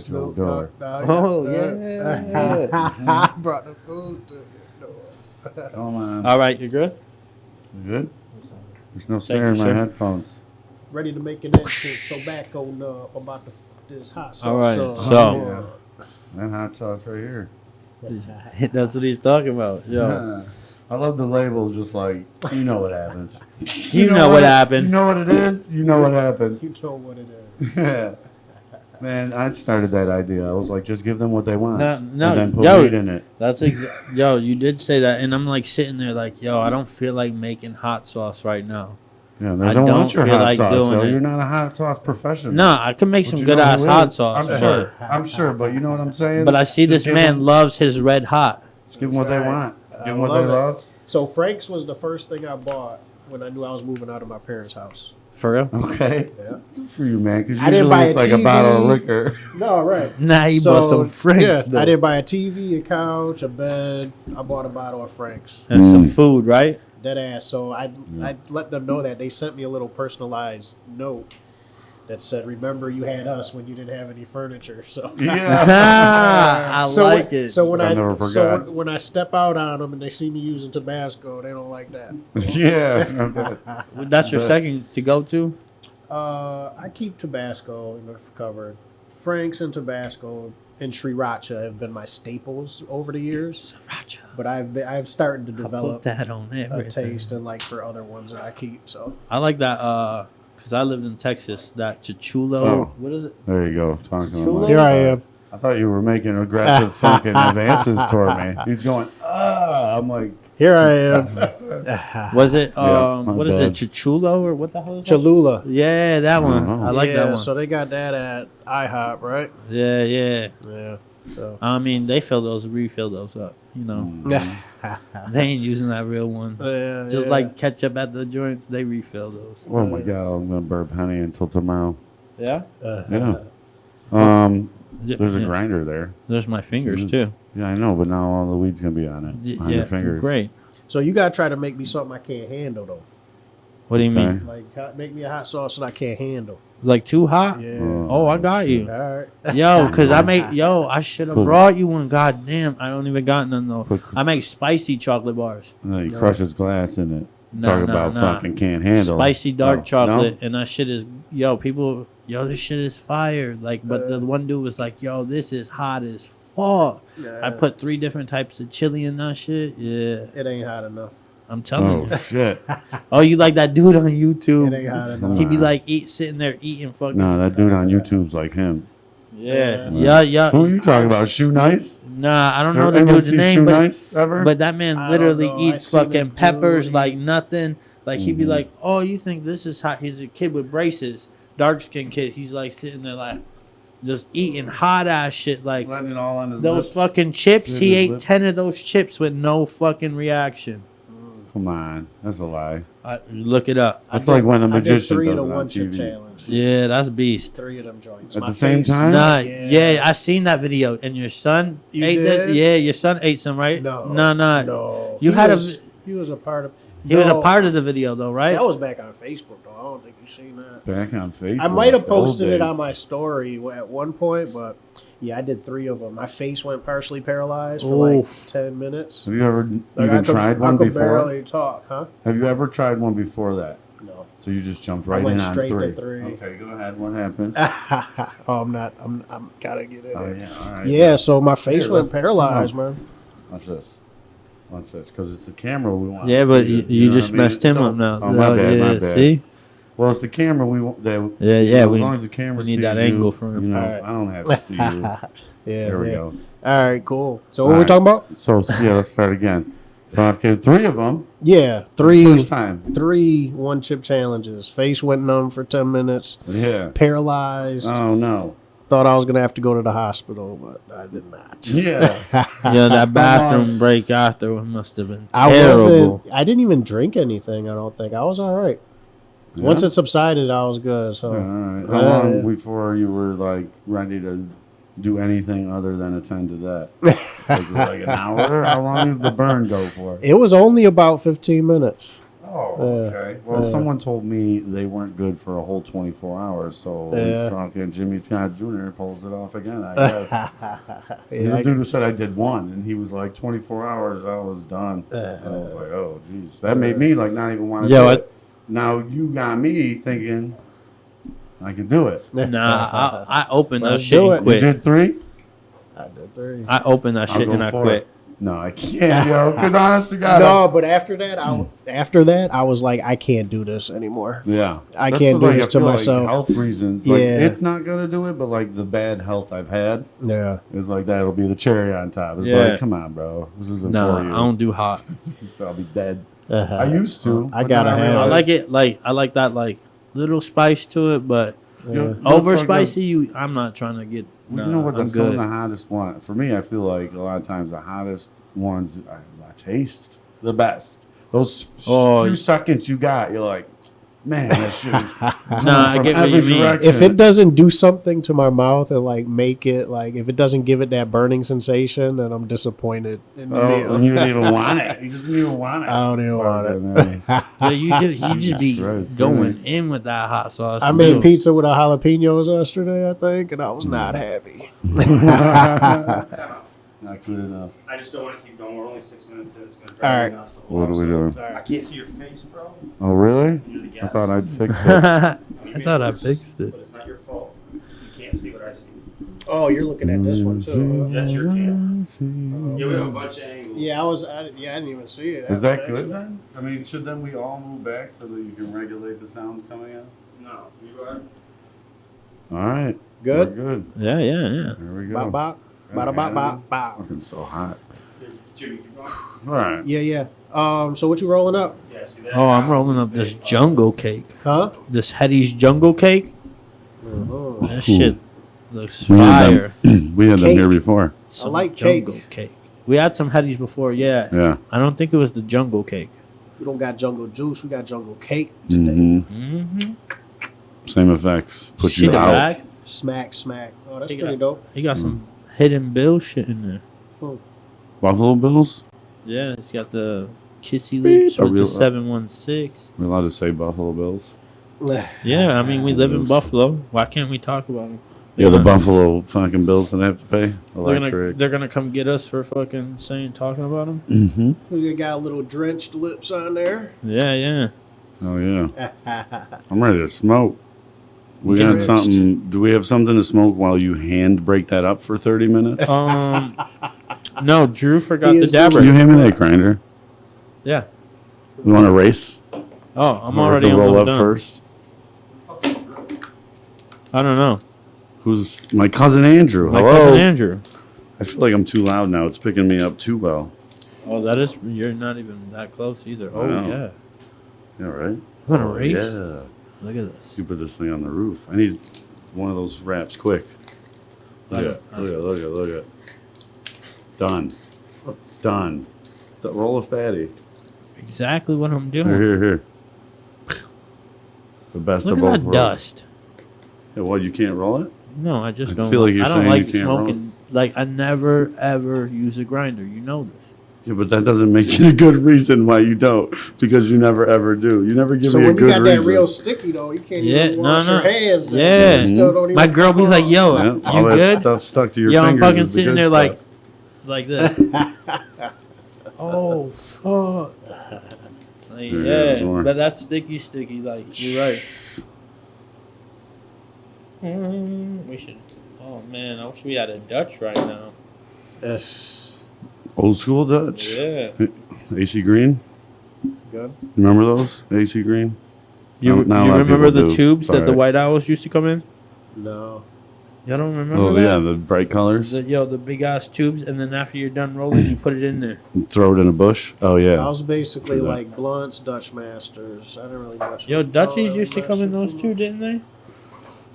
at your door. Oh, yeah. I brought the food to your door. Come on. All right, you good? You good? There's no snare in my headphones. Ready to make an exit. So back on about this hot sauce. All right, so that hot sauce right here. That's what he's talking about. Yo. I love the labels. Just like you know what happened. You know what happened. You know what it is. You know what happened. You know what it is. Yeah. Man, I started that idea. I was like, just give them what they want. No, and then put yo, weed in it. That's yo, you did say that, and I'm like sitting there like, yo, I don't feel like making hot sauce right now. Yeah, they don't want your feel hot like sauce. doing So it. you're not a hot sauce professional. No, I can make But some you good know ass who hot is? sauce. I'm sure. I'm sure, but you know what I'm saying? But I see Just this man loves his red hot. Just give them what they want. Give them what love they it. love. So Frank's was the first thing I bought when I knew I was moving out of my parents' house. For real? Okay. Yeah. Good for you, man. Because I didn't buy usually it's a like a bottle of TV. liquor. No, right. Nah, he bought some Franks. Yeah, I didn't buy a TV, a couch, a bed. I bought a bottle of Frank's. And some food, right? Dead ass. So I let them know that. They sent me a little personalized note that said, "Remember, you had us when you didn't have any furniture." So Yeah. I like it. So when I never forgot. when I step out on them and they see me using Tabasco, they don't like that. Yeah. That's your second to go to? I keep Tabasco in the cupboard. Frank's and Tabasco and Sriracha have been my staples over the years. Sriracha. But I've started to Put develop that on a everything. taste and like for other ones that I keep. So I like that because I lived in Texas. That chichulo. Oh. What is it? There you go. Talking to Chulo? him. here I am. I thought you were making aggressive fucking advances toward me. He's going, I'm like, Here I am. Was it? my What is bad. it? Chichulo or what the hell is it? Cholula. Yeah, that one. know. I like yeah, that one. So they got that at IHOP, right? Yeah, yeah. Yeah. So I mean, they refill those up. You know, they ain't using that real one. yeah, Just yeah. like ketchup at the joints, they refill those. oh my God, I'm going to burp honey until tomorrow. Yeah. Yeah. There's a Yeah. grinder there. There's my fingers too. Yeah, I know, but now all the weed's going to be on it. On your fingers. Great. So you gotta try to make me something I can't handle though. What do you Okay. mean? Like make me a hot sauce that I can't handle. Like too hot? Yeah. Oh, I got you. All right. Yo, cause I should have brought you one. God damn, I don't even got none though. I make spicy chocolate bars. And then he crushes glass in it. Nah, Talk about fucking can't handle. Spicy dark Oh, chocolate, no? and that shit is this shit is fire. Like, but the one dude was like, yo, this is hot as fuck. Yeah. I put 3 different types of chili in that shit. Yeah, It ain't hot enough. I'm telling Oh, you. shit. Oh, you like that dude on YouTube? It ain't hot enough. He be like sitting there eating fucking. No, that dude on YouTube's like him. Yeah. Who are you talking about? Shoe Nice? Nah, I don't know the Anyone dude's see name, Shoe but Nice ever? that man I literally don't know. I eats seen fucking him do peppers it. like nothing. Like he'd be like, "Oh, you think this is hot?" He's a kid with braces, dark skinned kid. He's like sitting there like just eating hot ass shit. Like Letting it all on his those lips. fucking chips. His He ate lips. 10 of those chips with no fucking reaction. Come on. That's a lie. Look it up. That's like when a I did magician 3 does of the it on one chip TV. challenge. Yeah, that's beast. 3 of them joints. At My the same face- time? Nah, Yeah. yeah, I seen that video. And your son You ate that. did? Yeah, your son ate some, right? No. No. He You had was, He was a part of. He was a No. part of the video though, right? That was back on Facebook though. I don't think you seen that. Back on Facebook. I might have those posted it days. on my story at one point, but yeah, I did 3 of them. My face went partially paralyzed for like Oof. 10 minutes. Have you ever Like, even tried one I could before? barely talk, huh? Have you ever tried one before that? No. So you just jumped right went in on straight to 3. 3. Okay, go ahead. What happened? Oh, I'm not. I'm gotta get in Oh, there. yeah. All right. Yeah, so my face Here, went let's- paralyzed, man. Watch this. Watch this. Because it's the camera we want. Yeah, to but see it, you know just what I mean? messed him Don't- up now. Oh, my bad. My yeah, bad. See? Well, it's the camera we want. That, Yeah, you know, we- as long as the camera we need sees that you, angle for him. You know, All right. I don't have to see you. Yeah. There we yeah. go. All right, cool. So All what we right. talking about? So yeah, let's start again. Okay, 3 of them. Yeah, First time. 3 one chip challenges. Face went numb for 10 minutes. Yeah. Paralyzed. Oh no. Thought I was gonna have to go to the hospital, but I did not. Yeah. Yeah, that bathroom break after must have been I terrible. I didn't even drink anything. I don't think I was all right. Once it subsided, I was good. So All right. How long before you were like ready to do anything other than attend to that? Was it like an hour? How long does the burn go for? it was only about 15 minutes. Oh Oh, okay. Well, someone told me they weren't good for a whole 24 hours, so fucking Jimmy Scott Jr. pulls it off again, I guess. The dude who said I did one, and he was like, 24 hours, I was done. I was like, oh, jeez. That made me like not even want to do it. Now you got me thinking I can do it. Nah, I opened that shit and quit. You did 3? I did 3. I opened that shit and I quit. No, I can't, yo. Because honest to God. No, but after that, I was like, I can't do this anymore. Yeah. I can't do this to myself. Like health reasons. Like, it's not going to do it, but like the bad health I've had. Yeah. It's like that'll be the cherry on top. It's like, come on, bro. This isn't for you. I don't do hot. I'll be dead. I used to. I gotta have. I like it. I like that like little spice to it, but over spicy. I'm not trying to get. Well, you know what? Some of the hottest one for me. I feel like a lot of times the hottest ones I taste the best. Those few seconds you got, you're like, man, that shit is. I get what you mean. If it doesn't do something to my mouth and like make it like, if it doesn't give it that burning sensation, then I'm disappointed in the meal. And you don't even want it. You just even want it. I don't even want it. Yeah, you just be going in with that hot sauce. I made pizza with our jalapenos yesterday, I think, and I was not happy. Not good enough. I just don't want to keep going. We're only 6 minutes in. It's going to drive me nuts. What are we doing? I can't see your face, bro. Oh, really? You're the guest. I thought I'd fixed it. I thought I fixed it. But it's not your fault. You can't see what I see. Oh, you're looking at this one too. That's your camera. Yeah, we have a bunch of angles. Yeah, I didn't even see it. Is that good then? I mean, should then we all move back so that you can regulate the sound coming out? No, you are. All right. Good? We're good. Yeah. Here we go. Bop, bop. Bop, bop, bop, bop. Fucking so hot. Jimmy, keep going. All right. Yeah. So what you rolling up? Yeah, see that? Oh, I'm rolling up this jungle cake. Huh? This Hetty's jungle cake. Oh. That shit looks fire. We had them here before. I like cake. Jungle cake. We had some Hetty's before, yeah. Yeah. I don't think it was the jungle cake. We don't got jungle juice. We got jungle cake today. Mm-hmm. Same effects. Put See you the out. bag? Smack. Oh, that's pretty dope. He got some hidden bill shit in there. Buffalo Bills? Yeah, he's got the kissy lips with the 716. We're allowed to say Buffalo Bills? Yeah, I mean, we live in Buffalo. Why can't we talk about them? Yeah, the Buffalo fucking bills that I have to pay. Electric. They're gonna come get us for fucking talking about them. Mm-hmm. We got a little drenched lips on there. Yeah. Oh yeah. I'm ready to smoke. We got something. Do we have something to smoke while you hand break that up for 30 minutes? No, Drew forgot the dabber. Can you hand me that grinder? Yeah. We want to race? Oh, I'm already roll up done. first. I don't know. Who's my cousin Andrew? My Hello. cousin Andrew. I feel like I'm too loud now. It's picking me up too well. Oh, you're not even that close either. Oh, yeah. Yeah, right? You want to race? Yeah. Look at this. You put this thing on the roof. I need one of those wraps quick. Look at it. Done. Roll a fatty. Exactly what I'm doing. Here. The best Look of at both that worlds. dust. Yeah, what, you can't roll it? No, I just I don't. feel like you're I don't saying like you can't roll smoking. Like, I never ever use a grinder. You know this. Yeah, but that doesn't make it a good reason why you don't. Because you never ever do. You never give So me a when good you got reason. that real sticky though, you can't even wash your hands. Then. Yeah. You still don't even My girl be like, "Yo, Yeah, you all that good?" stuff stuck to your Yo, I'm fingers. fucking is the sitting good there stuff. like this. Oh fuck. Like, Yeah, yeah, sure. but that's sticky. Like, you're right. We should. Oh man, I wish we had a Dutch right now. Yes. Old school Dutch. Yeah. AC Green. Good. Remember those? AC Green. You Not a lot of remember people the do. tubes that the Sorry. White Owls used to come in? No. Y'all don't remember Oh that? yeah, the bright colors. The big ass tubes, and then after you're done rolling, you put it in there. And throw it in a bush. Oh I yeah. was basically True that. like Blunts, Dutch Masters. I didn't really much. Yo, Dutchies Oh, used to come in those too too, much. didn't they?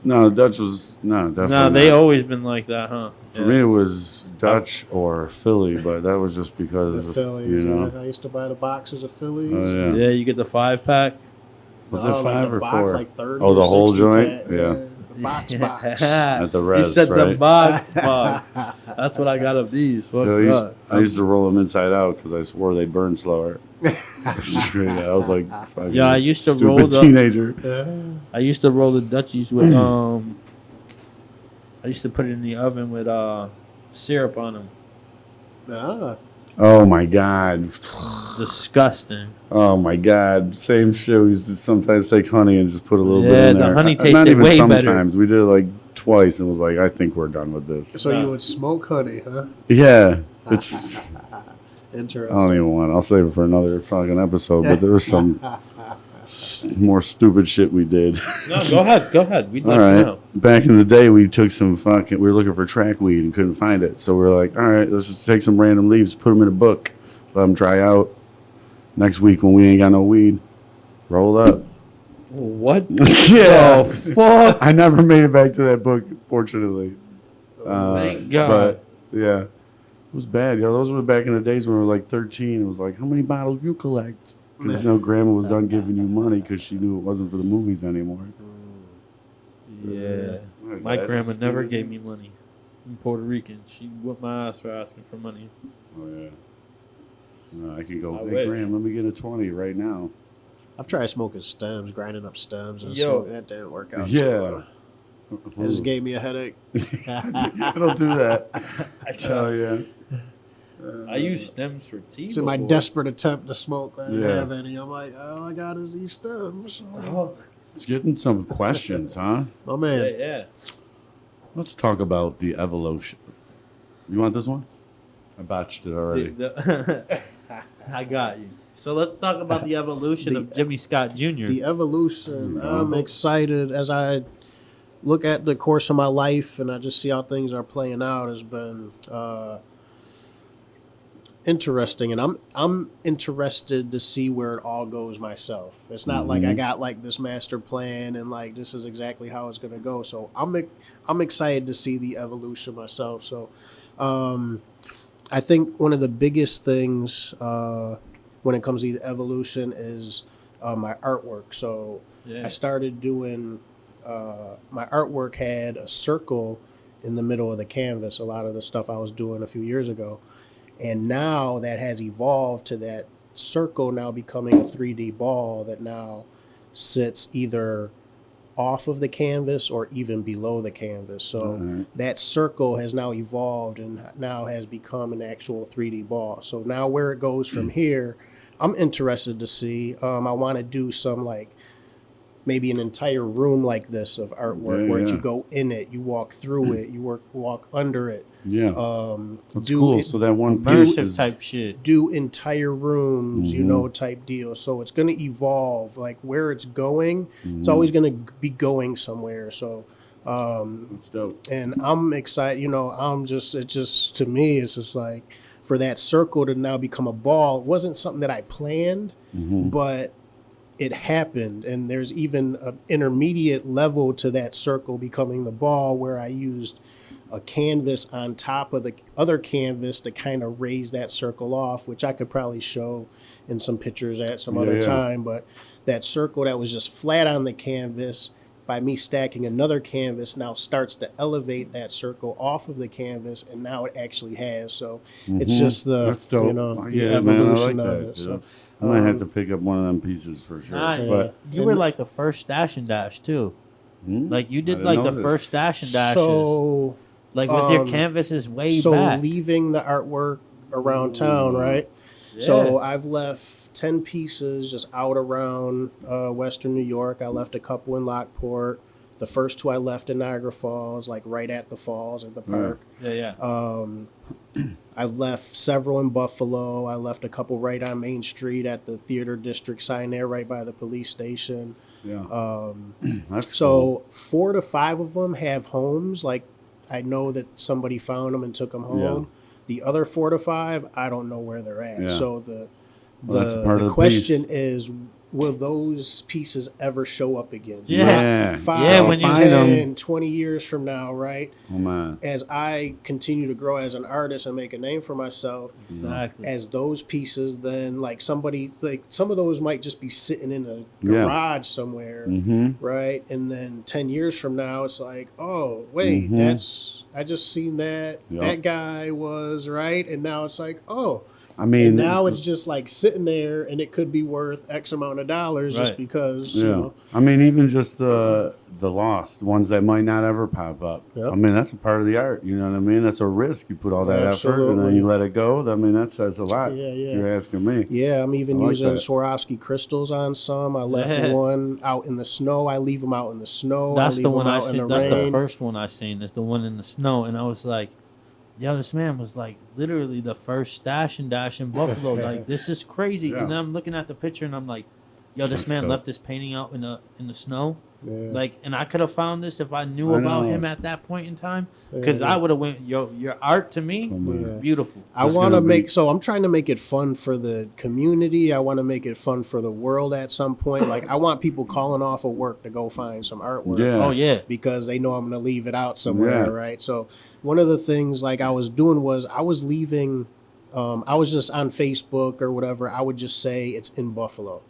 No, Dutch was definitely. No, they not. always been like that, huh? For me, it was Dutch or Philly, but that was just because The Phillies. you know. I used to buy the boxes of Phillies. Oh yeah. Yeah, you get the 5-pack. Was No, it 5 the or box, 4? Like 30 Oh, the or whole 60 joint? pack. Yeah. box box. At the He res, said the right? box. That's what I got of these. Fuck I used to roll them inside out because I swore they burn slower. Straight out. I was like, fucking Yeah, I used to stupid roll the- teenager. I used to roll the Dutchies with I used to put it in the oven with syrup on them. Ah. Oh my god. Disgusting. Oh my god. Same shit. We used to sometimes take honey and just put a little bit in the there. honey Not tasted even way better. sometimes. We did it like twice and was like, I think we're done with this. So you would smoke honey, huh? Yeah. It's I Interesting. don't even want. I'll save it for another fucking episode. But there was some more stupid shit we did. No, go ahead. We'd All like right. to know. Back in the day, we took some fucking. We were looking for track weed and couldn't find it. So we were like, all right, let's just take some random leaves, put them in a book, let them dry out. Next week when we ain't got no weed, roll up. What? Yeah. Oh, fuck. I never made it back to that book, fortunately. Thank God. But yeah, it was bad. Yo, those were back in the days when we were like 13. It was like, how many bottles you collect? Because grandma was done giving you money because she knew it wasn't for the movies anymore. Yeah. My grandma never gave me money. I'm Puerto Rican. She whooped my ass for asking for money. Oh yeah. No, I can go. I Hey, wish. Graham, let me get a 20 right now. I've tried smoking stems, grinding up stems, and Yo. that didn't work out. Yeah. It just gave me a headache. I don't do that. Oh yeah. I use stems for tea. So my before. desperate attempt to smoke, I didn't Yeah. have any. I'm like, all I got is these stems. Oh, Let's get in some questions, huh? My man. yeah. Let's talk about the evolution. You want this one? I botched it already. I got you. So let's talk about the evolution of Jimmy Scott Jr. The evolution. I'm excited as I look at the course of my life and I just see how things are playing out. Has been interesting, and I'm interested to see where it all goes myself. It's not like I got like this master plan and like this is exactly how it's going to go. So I'm excited to see the evolution myself. So I think one of the biggest things when it comes to the evolution is my artwork. So Yeah. I started doing my artwork had a circle in the middle of the canvas. A lot of the stuff I was doing a few years ago. And now that has evolved to that circle now becoming a 3D ball that now sits either off of the canvas or even below the canvas. So that circle has now evolved and now has become an actual 3D ball. So now where it goes from here, I'm interested to see. I want to do some like maybe an entire room like this of artwork where you go in it, you walk through it, you walk under it. Yeah. That's do cool. it- So that one piece Immersive is type shit. Do entire rooms, type deal. So it's going to evolve. Like where it's going, it's always going to be going somewhere. So, that's dope. and I'm excited. It just to me, it's just like for that circle to now become a ball. It wasn't something that I planned, but it happened. And there's even an intermediate level to that circle becoming the ball where I used a canvas on top of the other canvas to kind of raise that circle off, which I could probably show in some pictures at some other time. But that circle that was just flat on the canvas, by me stacking another canvas, now starts to elevate that circle off of the canvas, and now it actually has. So it's just That's dope. the evolution man, I like of that, it. So I might have to pick up one of them pieces for sure. But You were like the first Stash and Dash too. Like you I did didn't like know the this. first Stash and Dashes. so Like with your canvases way so back. leaving the artwork around town, right? So I've left 10 pieces just out around Western New York. I left a couple in Lockport. The first two I left in Niagara Falls, like right at the falls at the park. Yeah. I've left several in Buffalo. I left a couple right on Main Street at the theater district sign there right by the police station. yeah, that's So 4 to 5 of them have homes. Like I know that somebody found them and took them home. Yeah. The other 4 to 5, I don't know where they're at. Yeah. So Well, that's a part of The the question piece. is, will those pieces ever show up again? Yeah. Five, Yeah, when you- 10, 20 years from now, right? Oh man. As I continue to grow as an artist and make a name for myself, Exactly. as those pieces, then like somebody, like some of those might just be sitting in a Yeah. garage somewhere, Mm-hmm. right? And then 10 years from now, it's like, oh, wait, I just seen that. Yep. That guy was, right? And now it's like, oh, I mean, and now it's just like sitting there, and it could be worth X amount of dollars just Right. because, yeah. you know. I mean, even just the lost ones that might not ever pop up. Yep. I mean, that's a part of the art. You know what I mean? That's a risk. You put all that effort and Absolutely. then you let it go. I mean, that says a lot. Yeah, yeah. If you're asking me. Yeah, I'm even I like using that. Swarovski crystals on some. I left Yeah. one out in the snow. I leave them out in the snow. That's I leave the them one I out in seen. the That's the rain. first one I seen. It's the one in the snow, and I was like, "Yo, this man was like literally the first stash and dash in Buffalo. Like, this is crazy." Yeah. And then I'm looking at the picture, and I'm like, "Yo, this That's man dope. left this painting out in the snow." Yeah. Like, and I could have found this if I knew I about know. him at that point in time, because Yeah. I would have went, "Yo, your art to me, Yeah. beautiful." I It's want to gonna be- make so I'm trying to make it fun for the community. I want to make it fun for the world at some point. Like I want people calling off of work to go find some artwork. Yeah. Oh yeah, Because they know I'm going to leave it out somewhere, Yeah. right? So one of the things like I was doing was I was leaving. I was just on Facebook or whatever. I would just say it's in Buffalo.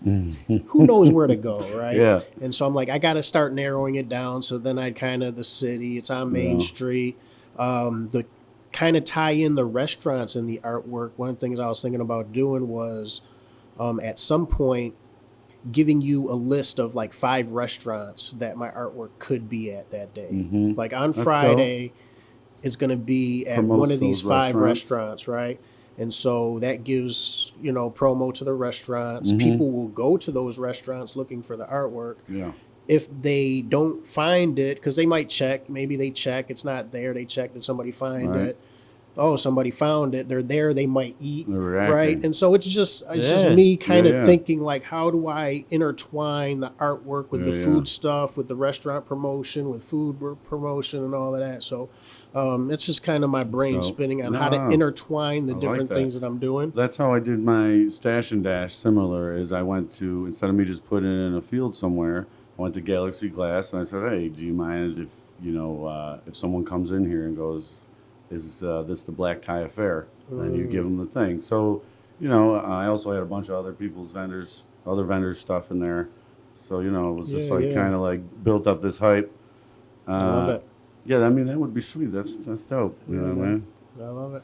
Who knows where to go, right? Yeah. And so I'm like, I got to start narrowing it down. So then I'd kind of the city. It's on Main Yeah. Street. The kind of tie in the restaurants and the artwork. One of the things I was thinking about doing was at some point giving you a list of like 5 restaurants that my artwork could be at that day. Mhm. Like on That's Friday, it's going to be at Promotes one of these those 5 restaurants. restaurants, right? And so that gives, promo to the restaurants. Mhm. People will go to those restaurants looking for the artwork. Yeah. If they don't find it, because they might check, maybe they check, it's not there. They check, did somebody find Right. it? Oh, somebody found it. They're there. They might eat, They're reacting. right? And so it's just Yeah. me kind of Yeah, yeah. thinking like, how do I intertwine the artwork with the Yeah, food yeah. stuff, with the restaurant promotion, with food promotion, and all of that. So it's just kind of my brain So, spinning on no, how to intertwine the I like different that. things that I'm doing. That's how I did my stash and dash. Similar is I went to, instead of me just putting it in a field somewhere, I went to Galaxy Glass and I said, "Hey, do you mind if if someone comes in here and goes, is this the Black Tie Affair?" And you give them the thing. So I also had a bunch of other people's other vendors stuff in there. So it was just Yeah, like yeah. kind of like built up this hype. I love it. Yeah, I mean that would be sweet. That's dope. You know what I mean? I love it.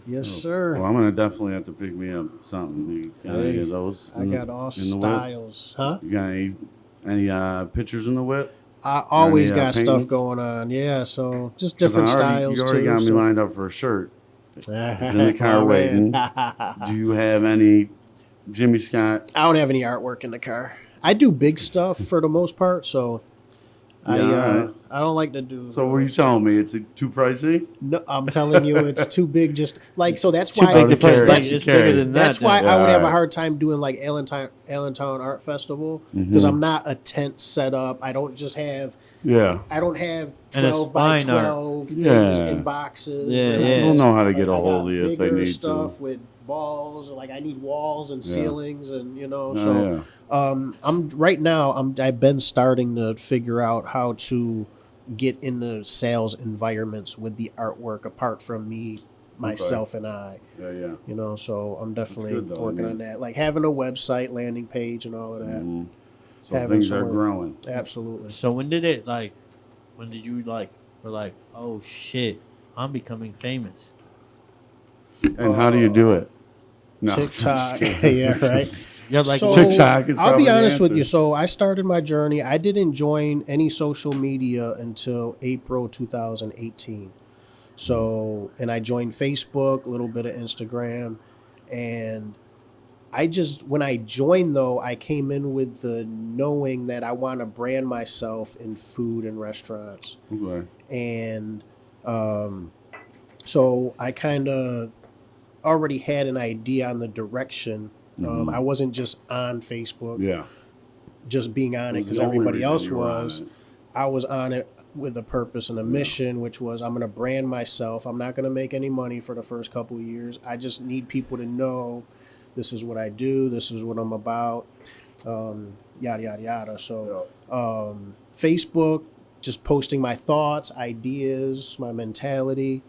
Yes, sir. Well, I'm gonna definitely have to pick me up something. You got any of those? I got all in the whip? styles, huh? You got any pictures in the whip? I always Any, got stuff paintings? going on. Yeah, so just 'Cause different you styles already too. got me so- lined up for a shirt. It's It's in the car waiting. Do you have any Jimmy Scott? I don't have any artwork in the car. I do big stuff for the most part, so Yeah, alright. I don't like to do. So what are you telling me? It's too pricey? No, I'm telling you, it's too big. Just like so. That's too why. big to carry. play. That's It's carry. bigger than that. That's why then. I would have a alright. hard time doing like Allentown Art Festival Mm-hmm. because I'm not a tent set up. I don't just have. Yeah. I don't have And it's 12 by fine art. 12 things Yeah. in boxes. Yeah, and I yeah. They'll just- know how to get a I hold got of you if they bigger need stuff to. with walls. Like I need walls and Yeah. ceilings, and Oh, so I'm right now. I've been starting to figure out how to get into sales environments with the artwork apart from me, myself, and I. Yeah. So I'm definitely good, though. working I on mean, that, like having a website, landing page, and all of that. Mhm. So Having things are somewhere- growing. Absolutely. So when did you were like, oh shit, I'm becoming famous? And how do you do it? No, I'm just TikTok, kidding. yeah, right. You're like, So, TikTok is I'll probably be the honest with answer. you. So I started my journey. I didn't join any social media until April 2018. So, and I joined Facebook, a little bit of Instagram, and when I joined though, I came in with the knowing that I want to brand myself in food and restaurants. Okay. And so I kind of already had an idea on the direction. I wasn't just on Facebook, Yeah. just being on it It was because the only everybody reason else you were on was. it. I was on it with a purpose and a mission, which was I'm going to brand myself. I'm not going to make any money for the first couple of years. I just need people to know This is what I do. This is what I'm about. Yada, yada, yada. So Facebook, just posting my thoughts, ideas, my mentality.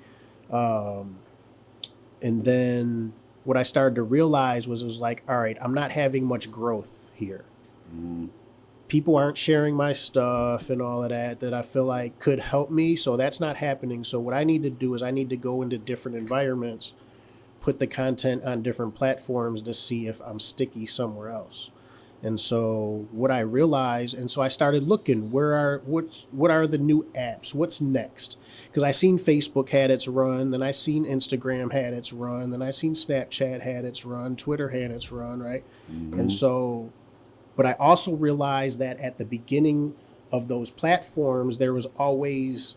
And then what I started to realize was, it was like, all right, I'm not having much growth here. People aren't sharing my stuff and all of that I feel like could help me. So that's not happening. So what I need to do is I need to go into different environments, put the content on different platforms to see if I'm sticky somewhere else. And so what I realized, and so I started looking, what are the new apps? What's next? Because I seen Facebook had its run, then I seen Instagram had its run, then I seen Snapchat had its run, Twitter had its run, right? And so, but I also realized that at the beginning of those platforms, there was always,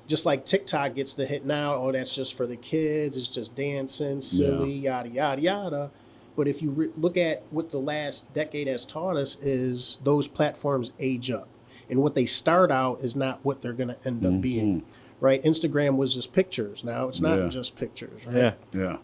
just like TikTok gets the hit now, oh, that's just for the kids, it's just dancing, silly, yada, yada, yada. But if you look at what the last decade has taught us, is those platforms age up. And what they start out is not what they're going to end up being, right? Instagram was just pictures. Now it's not just pictures, right? Yeah.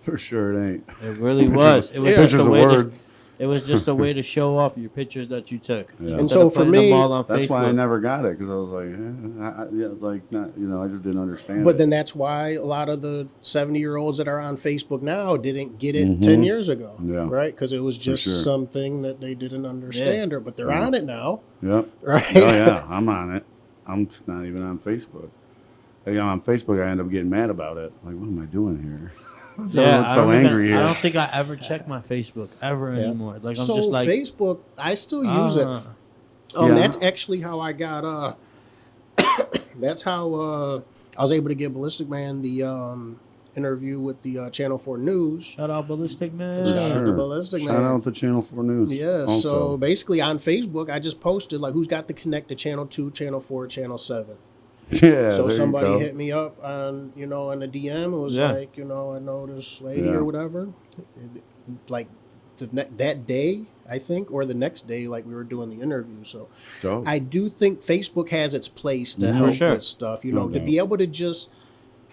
For sure it ain't. It really was. It was Pictures just a of way words. it was just a way to show off your pictures that you took. Yeah. And so for me, That's why I never got it, because I was like, I just didn't understand. But then that's why a lot of the 70-year-olds that are on Facebook now didn't get it 10 years ago, right? Because it was just something that they didn't understand, but they're on it now. Yep. Right? Oh, yeah, I'm on it. I'm not even on Facebook. On Facebook, I end up getting mad about it. Like, what am I doing here? Yeah, so angry here. I don't think I ever check my Facebook ever anymore. Like, I'm just like, Facebook, I still use it. That's actually how I got. That's how I was able to get Ballistic Man the interview with the Channel 4 News. shout out Ballistic Man. Shout out to Ballistic Man. Shout out to Channel 4 News. Yeah, also. so basically on Facebook, I just posted like who's got the connect to Channel 2, Channel 4, Channel 7. Yeah. So there somebody you go. hit me up on, in a DM. It was like, I know this lady Yeah. or whatever. Like that day, I think, or the next day, like we were doing the interview. So Dope. I do think Facebook has its place to help with stuff, to be able to just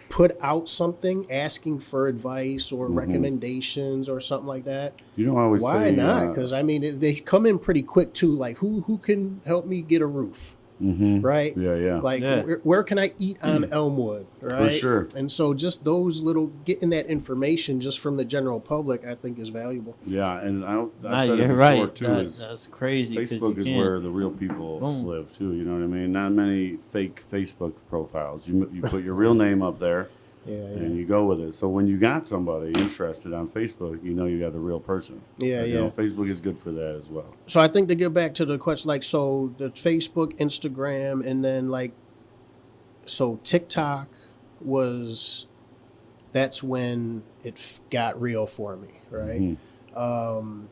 put out something asking for advice or recommendations or something like that. I always Why say, not? Because they come in pretty quick too. Like who can help me get a roof? Right? Yeah. Like, where can I eat on Elmwood? Right? For sure. And so just those little, getting that information just from the general public, I think is valuable. Yeah, and I've Nah, said it you're before, right. too. That's crazy. 'Cause Facebook you is can't- where the real people live, too. You know what I mean? Not many fake Facebook profiles. You put your real name up there, and you go with it. So when you got somebody interested on Facebook, you got the real person. Facebook is good for that as well. So I think to get back to the question, like, so the Facebook, Instagram, and then so TikTok that's when it got real for me, right? And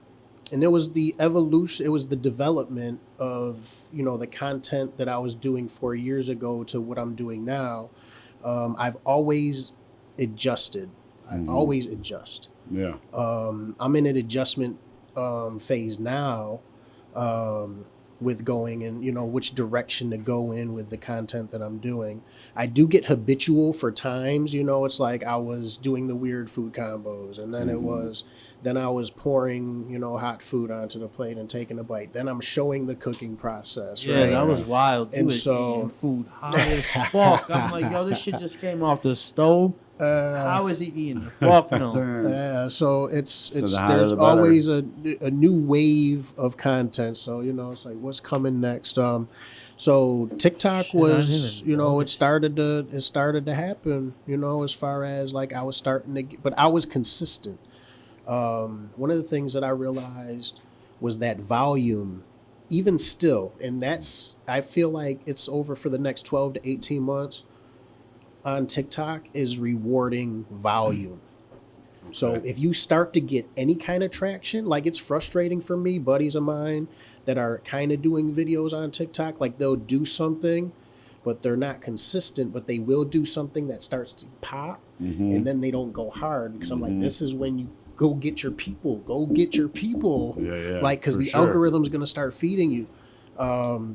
it was the evolution, it was the development of, the content that I was doing 4 years ago to what I'm doing now. I've always adjusted. I always adjust. Yeah. I'm in an adjustment phase now with going and, which direction to go in with the content that I'm doing. I do get habitual for times, it's like I was doing the weird food combos, and then then I was pouring, hot food onto the plate and taking a bite. Then I'm showing the cooking process. Yeah, right? that was wild. And You was so- eating food hot as fuck. I'm like, yo, this shit just came off the stove. How is he eating? Fuck no. Yeah, so it's the hotter there's the better. always a new wave of content. So it's like what's coming next. So TikTok Shit, I was didn't know it started to happen. As far as like I was starting to but I was consistent. One of the things that I realized was that volume, even still, and I feel like it's over for the next 12 to 18 months. On TikTok is rewarding volume. So if you start to get any kind of traction, like it's frustrating for me, buddies of mine that are kind of doing videos on TikTok, like they'll do something, but they're not consistent, but they will do something that starts to pop and then they don't go hard because I'm like, this is when you go get your people. Yeah. Like, because the algorithm's going to start feeding you.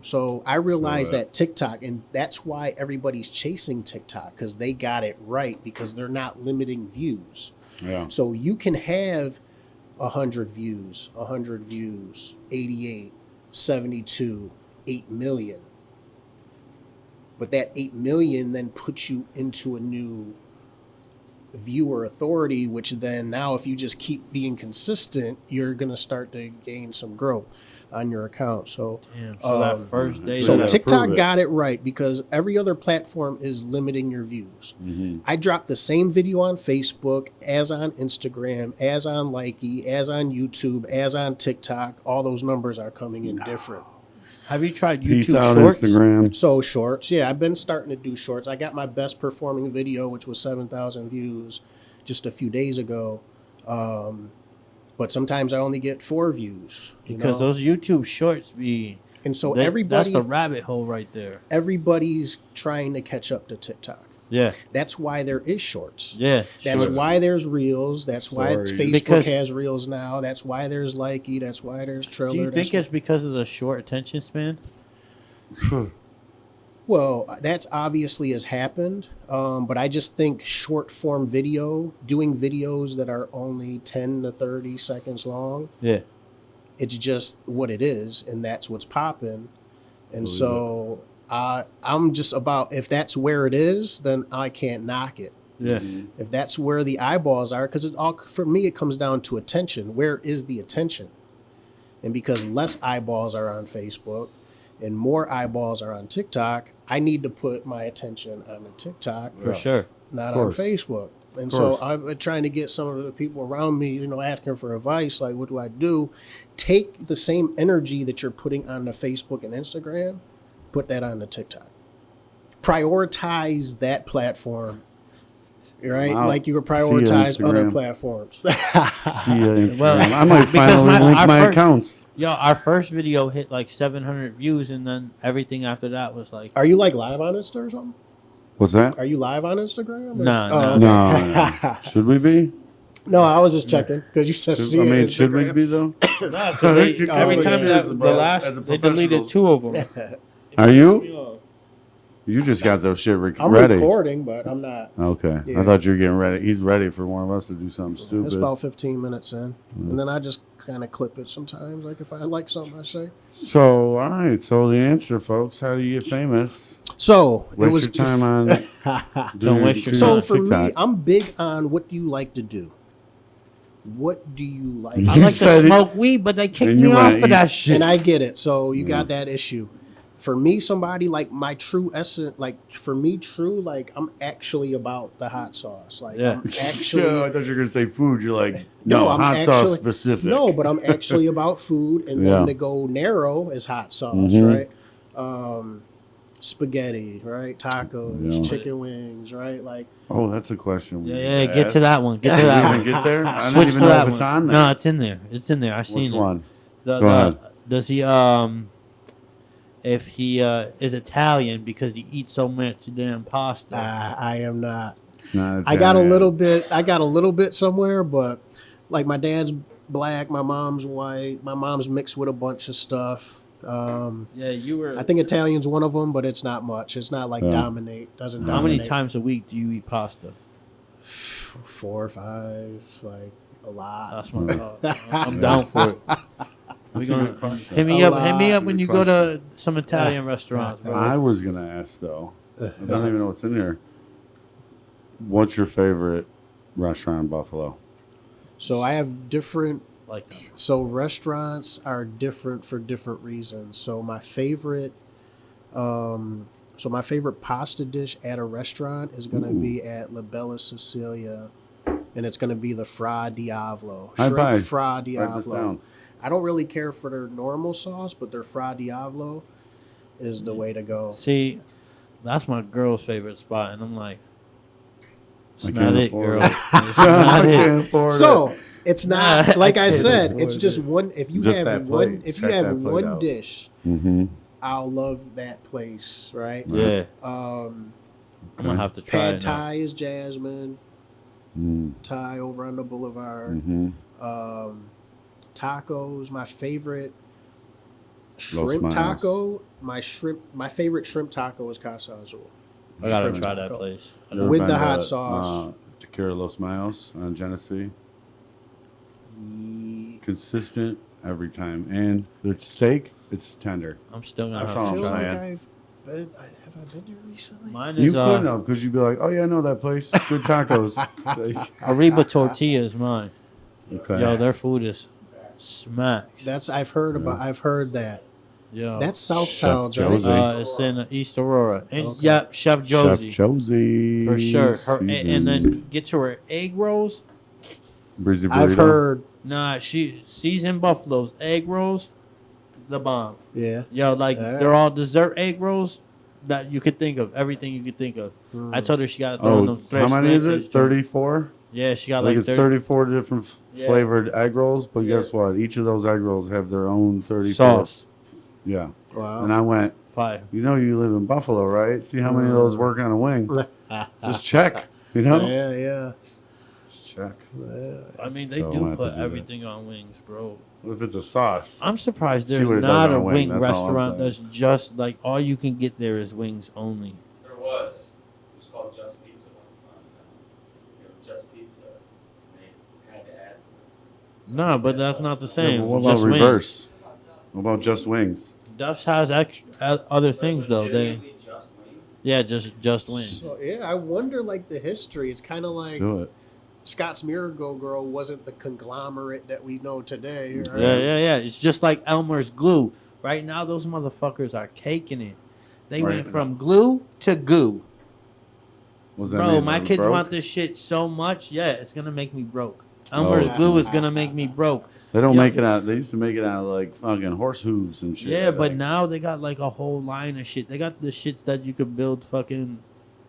So I realized that TikTok, and that's why everybody's chasing TikTok, because they got it right, because they're not limiting views. Yeah. So you can have 100 views, 100 views, 88, 72, 8 million. But that 8 million then puts you into a new viewer authority, which then now if you just keep being consistent, you're going to start to gain some growth on your account. So, Damn, so that first day. so gotta TikTok prove it. got it right because every other platform is limiting your views. I dropped the same video on Facebook as on Instagram, as on Likey, as on YouTube, as on TikTok. All those numbers are coming in different. Have you tried Peace YouTube out, Shorts? Instagram. So shorts, yeah, I've been starting to do shorts. I got my best performing video, which was 7,000 views, just a few days ago. But sometimes I only get 4 views. Because those YouTube Shorts be. and so That's everybody, the rabbit hole right there. everybody's trying to catch up to TikTok. Yeah. That's why there is shorts. Yeah. That's Shorts. why there's reels. That's why Stories. Facebook Because- has reels now. That's why there's Likey. That's why there's Triller. Do you That's think it's because of the short attention span? Well, that's obviously has happened, but I just think short form video, doing videos that are only 10 to 30 seconds long, Yeah. it's just what it is, and that's what's popping. And so I'm just about, if that's where it is, then I can't knock it. Yeah. If that's where the eyeballs are, because it all, for me, it comes down to attention. Where is the attention? And because less eyeballs are on Facebook and more eyeballs are on TikTok, I need to put my attention on the TikTok, For sure. not on course. Facebook. And Of so course. I've been trying to get some of the people around me, asking for advice. Like, what do I do? Take the same energy that you're putting on the Facebook and Instagram, put that on the TikTok. Prioritize that platform, right? Wow. Like you would See ya, prioritize other Instagram. platforms. See ya, Instagram. Well, I might because finally link our my first- accounts. Yo, our first video hit like 700 views, and then everything after that was like, Are you like live on Insta or something? What's that? Are you live on Instagram? or- Nah, Oh, nah. okay. No. Should we be? No, I was just checking because you said Should we Instagram. be though? nah, 'cause they, You every go time with that it, the bro. As last a they deleted professional. 2 of them. Are you? You just got those shit I'm ready. recording, but I'm not. Okay. Yeah. I thought you were getting ready. He's ready for one of us to do something It's stupid. about 15 minutes in, and then I just kind of clip it sometimes. Like if I like something, I say. So, all right. So the answer, folks, how do you get famous? So it Waste was your time on. Don't waste your So time. for me, TikTok. I'm big on what do you like to do. What do you like? I You like to said it. smoke weed, but they kicked And me you off went- for you- that shit. And I get it. So you got that issue. For me, somebody like my true essence, like for me, true, like I'm actually about the hot sauce. Like Yeah. I'm actually. Yeah, I thought you were gonna say food. You're like, no, I'm hot sauce actually- specific. No, but I'm actually about food, and Yeah. then to go narrow is hot sauce, right? Spaghetti, right? Tacos, Yeah. chicken wings, right? Like Oh, that's a question. we yeah, need yeah, to get ask. to that one. Get to You that didn't one. get there. I Switch don't to even know that if one. it's on there. No, it's in there. It's in there. I seen Which it. one? The, Go ahead. does he if he is Italian because he eats so much damn pasta? I am not. It's not. I got a Italian. little bit. I got a little bit somewhere, but like my dad's black, my mom's white, my mom's mixed with a bunch of stuff. Yeah, you were. I think Italian's one of them, but it's not much. It's not like Yeah. dominate. Doesn't How dominate. many times a week do you eat pasta? 4 or 5, like a lot. That's my. I'm down for it. We That's a gonna good question. hit me A up. Hit me lot. up when you go to some Italian restaurants, bro. I was gonna ask though. 'Cause I don't even know what's in here. What's your favorite restaurant in Buffalo? So I have different. Like that. So restaurants are different for different reasons. So my favorite, my favorite pasta dish at a restaurant is going to be at La Bella Sicilia, and it's going to be the Fra Diavolo. Hi, bye. Shrimp Fra Write this Diavolo. down. I don't really care for their normal sauce, but their Fra Diavolo is the way to go. See, that's my girl's favorite spot, and I'm like, it's I not can't it, afford girl. it. It's I not it. can't afford So it. it's not like I can't said. afford It's just it. one. If you Just have that one, plate. if you Check have that plate one out. dish, Mm-hmm. I'll love that place, right? Yeah, Um, I'm gonna have to try Pad it now. Thai is Jasmine. Thai over on the boulevard. Mm-hmm. Tacos, my favorite Los shrimp Manos. taco. My favorite shrimp taco is Casa Azul. I gotta Shrimp try that taco. place. With the hot sauce. Tequila Los Mayos on Genesee. consistent every time. And the steak, it's tender. I'm still gonna That's have all I I'm feel like saying. I've been. Have I been here recently? Mine You is couldn't have, because you'd be like, oh, yeah, I know that place. Good tacos. Arriba Tortilla is mine. Okay. Yo, their food is smacks. That's I've heard about. I've heard that. Yo, That's South Chef Towns, right? Josie. it's in East Aurora. And Okay. yep, Chef Josie. Chef Josie. For sure. Her, Seafood. and then get to her egg rolls. Breezy I've burrito. heard. Nah, she seasoned buffaloes, egg rolls, the bomb. Yeah. Yo, like Alright. they're all dessert egg rolls that you could think of, everything you could think of. I told her she got to throw in Oh, them. how fresh many is lettuce it? joint. 34? Yeah, she got Like like it's 30 34 different Yeah. flavored egg rolls, but Yeah. guess what? Each of those egg rolls have their own 34. sauce. Yeah. Wow. And I went, Fire. you know you live in Buffalo, right? See how many of those work on a wing? Just check. You know? Yeah, yeah. Just check. I mean, they So I'm do gonna have put to do that. everything on wings, bro. What if it's a sauce? I'm surprised See there's what it does not on a a wing, wing that's all I'm restaurant saying. that's just like all you can get there is wings only. There was. It was called Just Pizza once upon a time. It was Just Pizza. And they had to add the wings. No, but that's not the Yeah, same. but what about Just wings. reverse? What about just wings? Duff's has other things though. They Legitimately Just Wings. yeah, just wings. So yeah, I wonder like the history. It's kind of Let's like do it. Scott's Miracle-Gro wasn't the conglomerate that we know today. Right? Yeah. It's just like Elmer's glue. Right now, those motherfuckers are caking it. They Right. went from glue to goo. Was that Bro, mean my it was kids broke? want this shit so much. Yeah, it's gonna make me broke. Elmer's Oh. glue is gonna make me broke. They don't Yeah. make it out. They used to make it out of like fucking horse hooves and shit. Yeah, but Like, now they got like a whole line of shit. They got the shits that you could build fucking,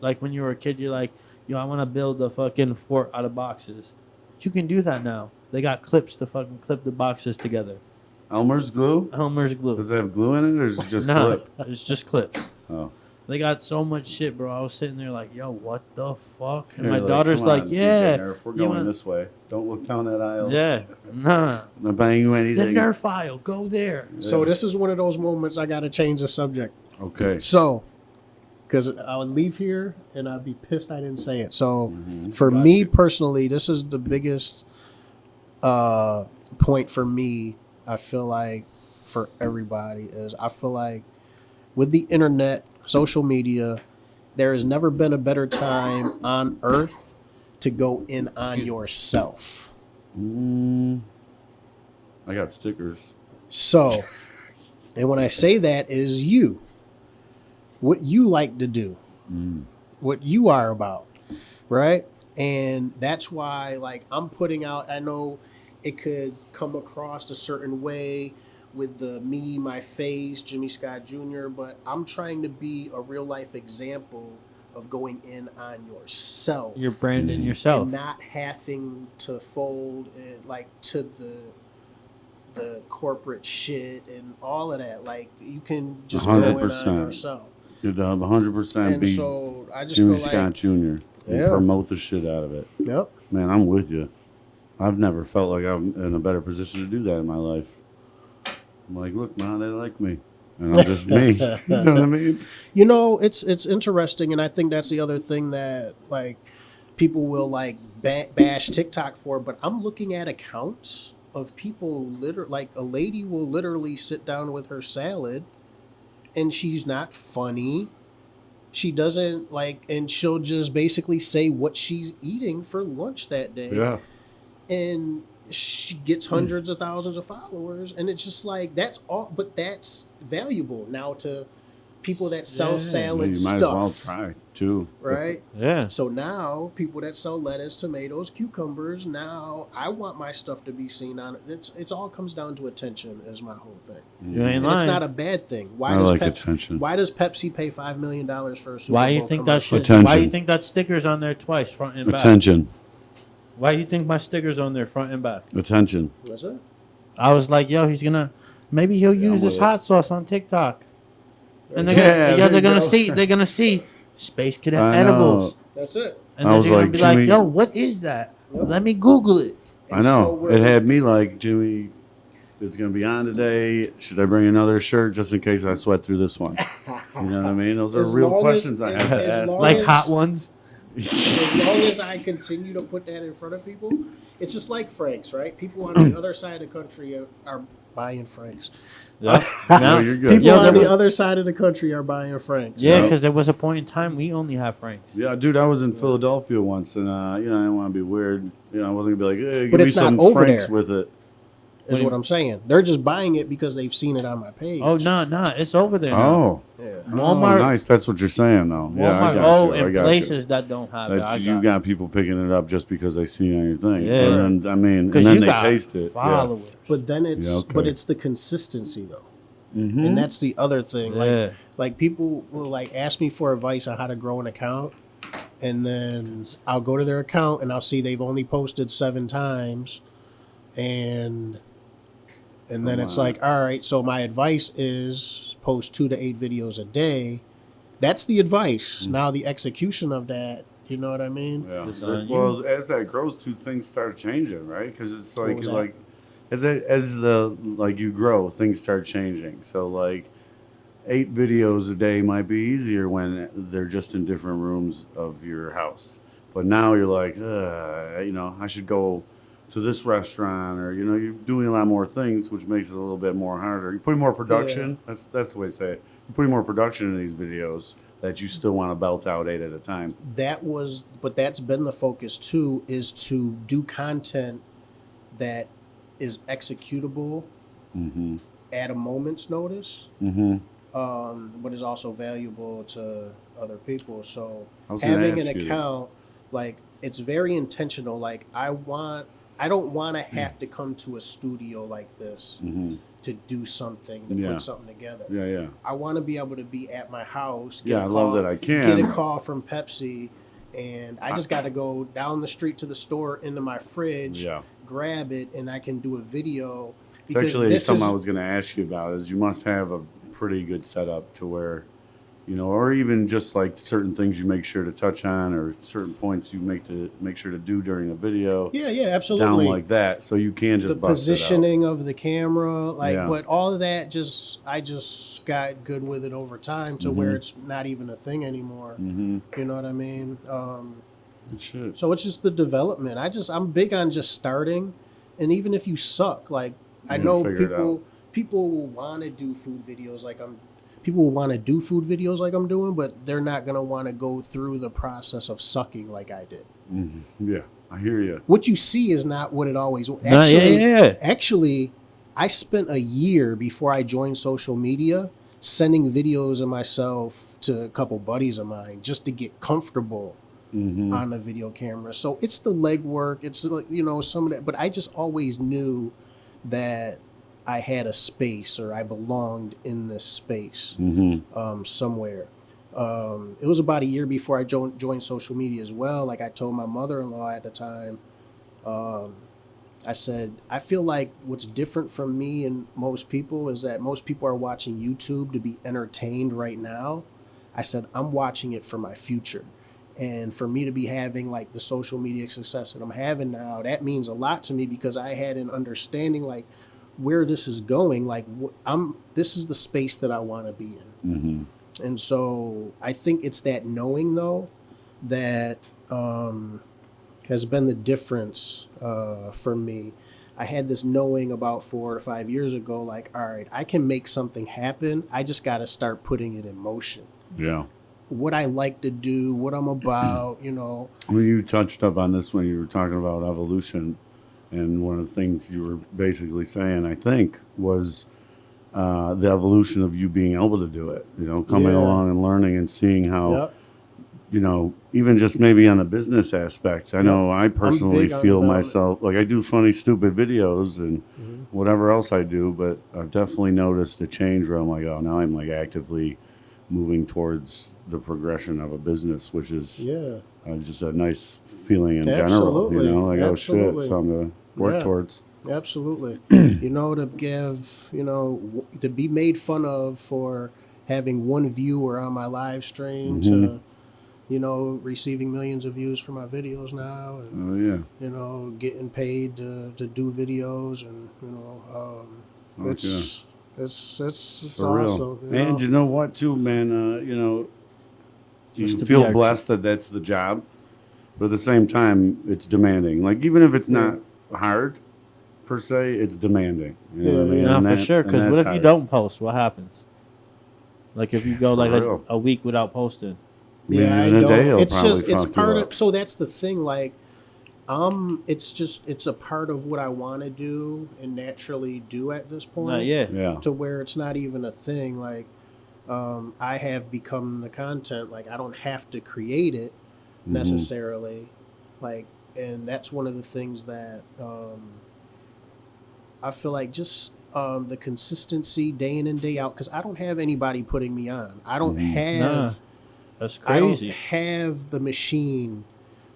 like when you were a kid, you're like, yo, I want to build a fucking fort out of boxes. But you can do that now. They got clips to fucking clip the boxes together. Elmer's glue. Elmer's glue. Does it have glue in it, or is it just No, clip? it's just clip. Oh. They got so much shit, bro. I was sitting there like, yo, what the fuck? And You're my daughter's "Come like, on, yeah. DJ Nerf, we're you going want- this way. Don't look down that aisle. Yeah, nah. I'm not buying you The anything. Nerf aisle, go there. So this is one of those moments I got to change the subject. Okay. So, because I would leave here and I'd be pissed I didn't say it. So, Mm-hmm. for me personally, this is the biggest point for me. I feel like for everybody is I feel like with the internet, social media, there has never been a better time on earth to go in on yourself. I got stickers. So, and when I say that is you, what you like to do, what you are about, right? And that's why, like, I'm putting out, I know it could come across a certain way with the me, my face, Jimmy Scott Jr., but I'm trying to be a real life example of going in on yourself. You're branding yourself. And not having to fold it, like, to the corporate shit and all of that. Like, you can just go in on 100%. yourself. You'd 100% And be so I just Jimmy feel Scott like, Jr. and Yeah. promote the shit out of it. yep. Man, I'm with you. I've never felt like I'm in a better position to do that in my life. I'm like, look, man, they like me. And I'm just me. You know what I mean? You know, it's interesting, and I think that's the other thing that like people will like bash TikTok for. But I'm looking at accounts of people like a lady will literally sit down with her salad, and she's not funny. She doesn't like, and she'll just basically say what she's eating for lunch that day. Yeah. And she gets hundreds of thousands of followers, and it's just like that's all, but that's valuable now to people that sell Yeah. salad You might as well stuff, try, too. right? Yeah. So now people that sell lettuce, tomatoes, cucumbers, now I want my stuff to be seen on it. It's all comes down to attention is my whole thing. You ain't And lying. it's not a bad thing. Why I does like Pepsi, attention. Why does Pepsi pay $5 million for a Super Why you Bowl think that commercial? shit? Why Attention. you think that sticker's on there twice, front and back? Attention. Why you think my sticker's on there, front and back? Attention. Was it? I was like, yo, maybe he'll use I'm this with hot sauce on TikTok, and they're Yeah, gonna, there they're you gonna go. see Space Cadet I know. edibles, That's it. and I then was they're gonna like, be like, Jimmy- yo, what is that? Let me Google it. I And so know. we're- It had me like, Jimmy is going to be on today. Should I bring another shirt just in case I sweat through this one? You know what I mean? Those As are real long as- questions I have to as ask. long Like as- hot ones. As long as I continue to put that in front of people, it's just like Franks, right? People on the other side of the country are buying Franks. Yeah. No, you're good. People Yo, on there the was- other side of the country are buying Franks. Yeah, Yep. because there was a point in time we only have Franks. Yeah, dude, I was in Philadelphia once, and I didn't want to be weird. I wasn't gonna be like, hey, give But me it's not some over Franks there. with it. Is what I'm saying. They're just buying it because they've seen it on my page. Oh, no, it's over there now. Oh, Yeah. Walmart. Oh, nice. That's what you're saying, though. Yeah, I Walmart. got Oh, you. I in got places that don't have it. That you got people picking it up just because they see it on your thing. Yeah. And then, and Because then you they got taste it. followers. But then it's Yeah, okay. but it's the consistency though. Mm-hmm. And that's the other thing. Yeah. Like people will like ask me for advice on how to grow an account, and then I'll go to their account and I'll see they've only posted 7 times, and then it's like, all right, so my advice is post 2 to 8 videos a day. That's the advice. Now the execution of that, you know what I mean? Yeah. It's on Well, as that grows, too, things start changing, right? Because it's What was that? like as you grow, things start changing. So like 8 videos a day might be easier when they're just in different rooms of your house. But now you're like, I should go to this restaurant, or you're doing a lot more things, which makes it a little bit more harder. You're putting more production. That's the way to say it. You're putting more production in these videos that you still want to belt out 8 at a time. But that's been the focus too, is to do content that is executable at a moment's notice, but is also valuable to other people. So I was gonna having an ask you that. account, like, it's very intentional. Like, I don't want to have to come to a studio like this to do something, to Yeah. put something together. Yeah. I want to be able to be at my house. Yeah, a I love that I can. Get a call from Pepsi, and I just got to go down the street to the store, into my fridge, Yeah. grab it, and I can do a video. It's actually something I was going to ask you about. Is you must have a pretty good setup to where, or even just like certain things you make sure to touch on, or certain points you make sure to do during a video. Yeah, absolutely. Down like that, so you can just the bust positioning of the camera, Yeah. but all of that, I just got good with it over time to where it's not even a thing anymore. You know what I mean? it out. Shit. So it's just the development. I'm big on just starting, and even if you suck, like, I You know figure it people will want to do food videos like I'm. People will want to do food videos like I'm doing, but they're not gonna want to go through the process of sucking like I did. Yeah, I hear you. What you see is not what it always was. yeah. Actually, I spent a year before I joined social media sending videos of myself to a couple buddies of mine just to get comfortable on the video camera. So it's the legwork. It's like, some of that. But I just always knew that I had a space, or I belonged in this space somewhere. It was about a year before I joined social media as well. Like, I told my mother-in-law at the time, I said, I feel like what's different from me and most people is that most people are watching YouTube to be entertained right now. I said, I'm watching it for my future. And for me to be having like the social media success that I'm having now, that means a lot to me, because I had an understanding like where this is going. Like, this is the space that I want to be in. And so I think it's that knowing, though, that has been the difference for me. I had this knowing about 4 or 5 years ago, like, all right, I can make something happen. I just got to start putting it in motion. Yeah. What I like to do, what I'm about, When you touched up on this when you were talking about evolution, and one of the things you were basically saying, I think, was the evolution of you being able to do it. Coming Yeah. along and learning and seeing how. Yep. Even just maybe on the business aspect. I know I personally big on feel development. myself, like I do funny, stupid videos and whatever else I do, but I've definitely noticed a change where I'm like, oh, now I'm like actively moving towards the progression of a business, which is just a nice feeling in Absolutely. general. Like, Absolutely. oh shit, something to work Yeah. towards. Absolutely. To give, to be made fun of for having one viewer on my live stream to, receiving millions of views for my videos now, and, Oh yeah. getting paid to do videos, and, it's For awesome. real. And you know what, too, man? You Just to be feel our- blessed that that's the job. But at the same time, it's demanding. Like, even if it's not hard, per se, it's demanding. You know what I mean? No, And for that- sure. and Because what that's if you hard. don't post? What happens? Like if you go like real. a week without posting. Yeah, I in a know. day, it'll It's probably just it's fuck you part up. of. So that's the thing. Like, it's a part of what I want to do and naturally do at this point. Yeah. Yeah. To where it's not even a thing. Like, I have become the content. Like, I don't have to create it necessarily. Like, and that's one of the things that I feel like just the consistency day in and day out, because I don't have anybody putting me on. I don't have. That's I don't crazy. have the machine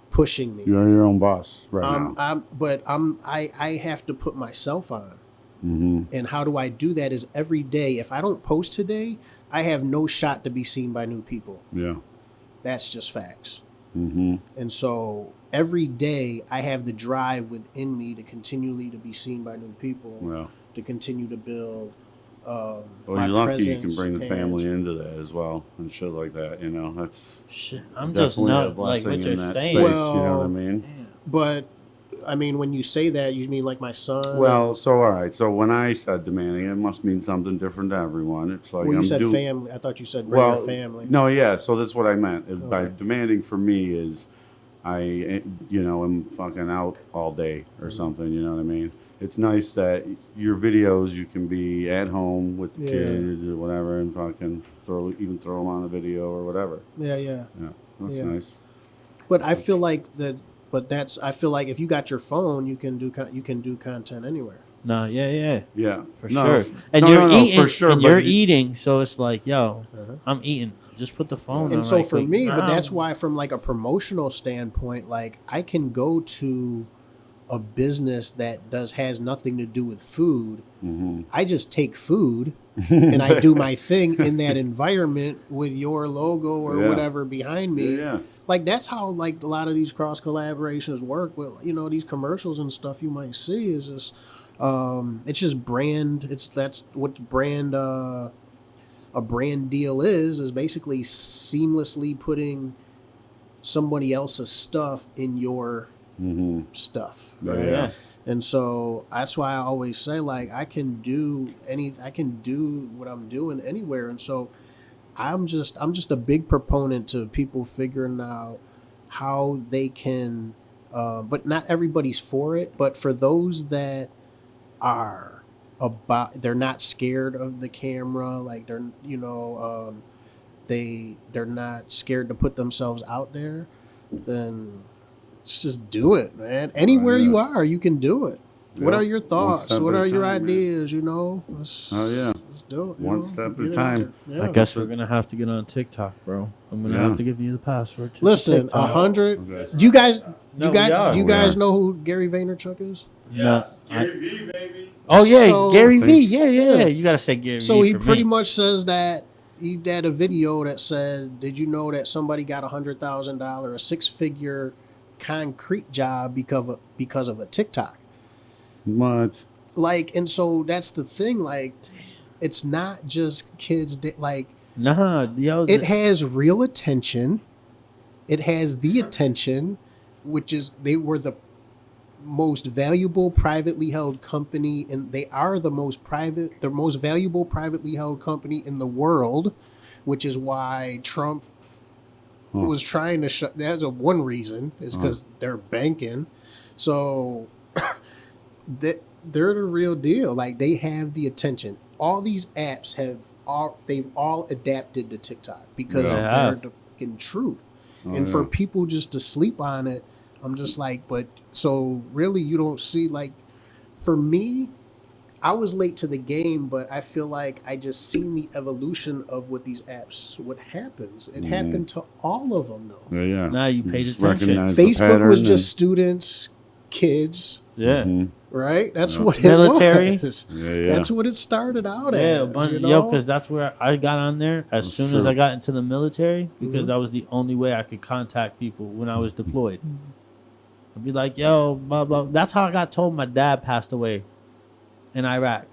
pushing me. You're your own boss right now. I have to put myself on. And how do I do that is every day. If I don't post today, I have no shot to be seen by new people. Yeah. That's just facts. And so every day I have the drive within me to continually to be seen by new people, Yeah. to continue to build Well, my you're lucky you can presence bring the and- family into that as well and shit like that. You know, that's Shit, I'm just definitely a not like blessing what in you're that saying. space. Well, you know what I mean? But I mean, when you say that, you mean like my son? Well, so all right. So when I said demanding, it must mean something different to everyone. It's like well, you I'm said do- family. I thought you said bring your family. No, yeah. So that's what I meant. By Okay. demanding for me is I, am fucking out all day or something. You know what I mean? It's nice that your videos you can be at home with the Yeah. kids or whatever and fucking throw them on a video or whatever. Yeah. Yeah, that's Yeah. nice. But I feel like that. But I feel like if you got your phone, you can do content anywhere. No, yeah, Yeah, for No, sure. f- And no, you're no, no, eating, for sure. and but you're you- eating, so it's like, yo, I'm eating. Just put the phone on. And so right for quick. me, but Nah. that's why from like a promotional standpoint, like I can go to a business that has nothing to do with food. I just take food and I do my thing in that environment with your logo or Yeah. whatever behind me. Yeah. Like that's how like a lot of these cross collaborations work with these commercials and stuff you might see is just it's just brand. That's what brand a brand deal is basically seamlessly putting somebody else's stuff in your stuff, right? Yeah. And so that's why I always say like I can do what I'm doing anywhere. And so I'm just a big proponent to people figuring out how they can but not everybody's for it, but for those that are they're not scared of the camera, like they're they're not scared to put themselves out there, then let's just do it, man. Anywhere you are, you can do it. What Yeah. are your One thoughts? step What at a are your time, man. ideas? Oh yeah. Let's do it. One step at a Get it out time. there. Yeah. I guess we're gonna have to get on TikTok, bro. I'm gonna Yeah. have to give you the password. To Listen, TikTok. 100. Okay. Do you guys? No, we are. Do you We guys are. know who Gary Vaynerchuk is? Yes, No, I- Gary V, baby. Oh yeah, So- Gary V. Thank- Yeah. You gotta say Gary So V. he for pretty me. much says that he had a video that said, "Did you know that somebody got $100,000, a six-figure concrete job because of a TikTok?" What? Like, and so that's the thing. Like, it's not just kids. Like, Nah, yo, it has real attention. It has the attention, which is they were the most valuable privately held company, and they are the most valuable privately held company in the world, which is why Trump was trying to shut. That's one reason is because they're banking. So they're the real deal. Like they have the attention. All these apps they've all adapted to TikTok because Yeah. they're the fucking truth. And for people just to sleep on it, I'm just like, but so really you don't see like, for me, I was late to the game, but I feel like I just seen the evolution of what these apps, what happens. It happened to all of them though. Yeah, yeah. Now you paid just attention. recognize the Facebook was pattern just students, kids, Yeah. right? That's what it Military. was. Yeah. That's what it started out Yeah, as. a bunch, you yo, know? because that's where I got on there as That's soon as true. I got into the military because that was the only way I could contact people when I was deployed. I'd be like, yo, blah, blah. That's how I got told my dad passed away in Iraq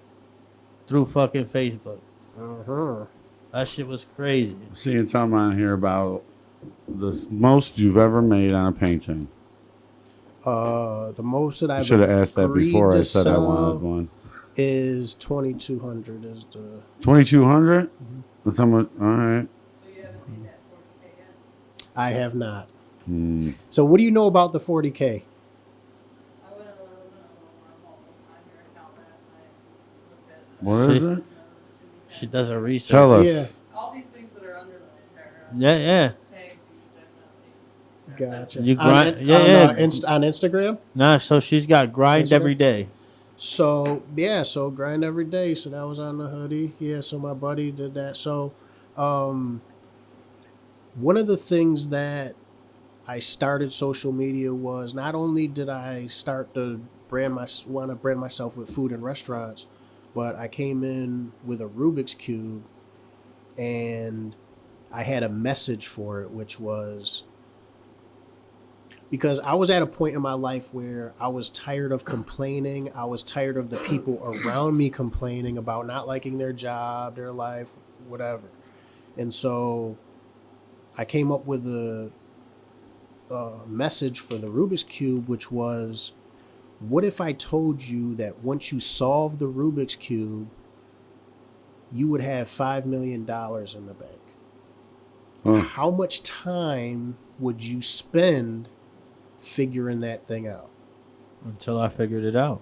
through fucking Facebook. That shit was crazy. Seeing something on here about The most you've ever made on a painting? The most that I I've should have asked that before I agreed to said I sell wanted one. is 2,200 is the 2,200? That's how much? All right. So you haven't made that 40K yet? I have not. Hmm. So what do you know about the 40K? I went a little wormhole on your account last night. What is it? She does her research. Tell us. Yeah. All these things that are underlined are Yeah. tags you should definitely. Gotcha. You on, grind- yeah, on, yeah. On Instagram? Nah, so she's got grind Instagram? every day. So yeah, so grind every day. So that was on the hoodie. Yeah, so my buddy did that. So one of the things that I started social media was not only did I start to want to brand myself with food and restaurants, but I came in with a Rubik's Cube and I had a message for it, which was because I was at a point in my life where I was tired of complaining. I was tired of the people around me complaining about not liking their job, their life, whatever. And so I came up with a message for the Rubik's Cube, which was, what if I told you that once you solve the Rubik's Cube, you would have $5 million in the bank? Huh. How much time would you spend figuring that thing out? Until I figured it out.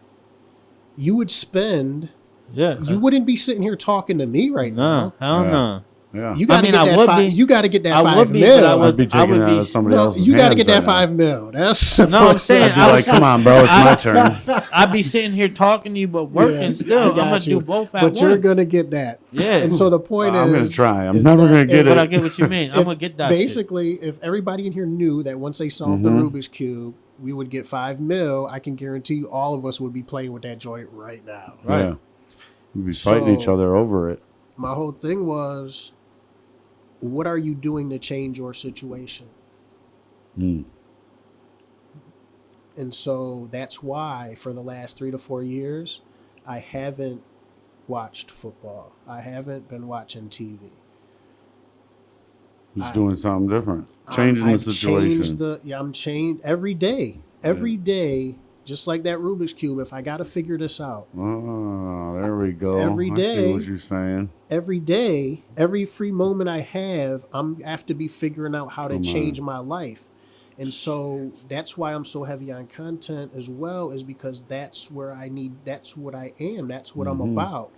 You would spend, Yeah. you wouldn't be sitting here talking to me right No, now. hell Yeah. no. Yeah. You got to I mean, get I that would five. be- You got to get that I 5 would be, mil. but I would- I'd be taking it out of somebody No, else's you got to hands get that right now. 5 mil. That's No, I'm saying I'd be I like, was, come on, bro, it's my turn. I'd be sitting here talking to you, but working Yeah, still. I I'm got gonna you. do both at But once. you're gonna get that. Yeah. And so the point is, I'm gonna try. I'm is never that gonna get But I it. get what you mean. I'm if gonna get that. Shit. basically, if everybody in here knew that once they solved the Rubik's Cube, we would get 5 mil, I can guarantee you all of us would be playing with that joint right now. Right. Yeah. We'd be fighting each So- other over it. My whole thing was, what are you doing to change your situation? Mm. And so that's why for the last 3 to 4 years, I haven't watched football. I haven't been watching TV. Just doing something different. Changing the I've situation. I'm changed every day. Every day, just like that Rubik's Cube, if I got to figure this out, Oh, there we go. Every I day- see what you're saying. every day, every free moment I have to be figuring out how to Come on. change my life. And so that's why I'm so heavy on content as well, is because that's what I am. That's what I'm Mm-hmm. about.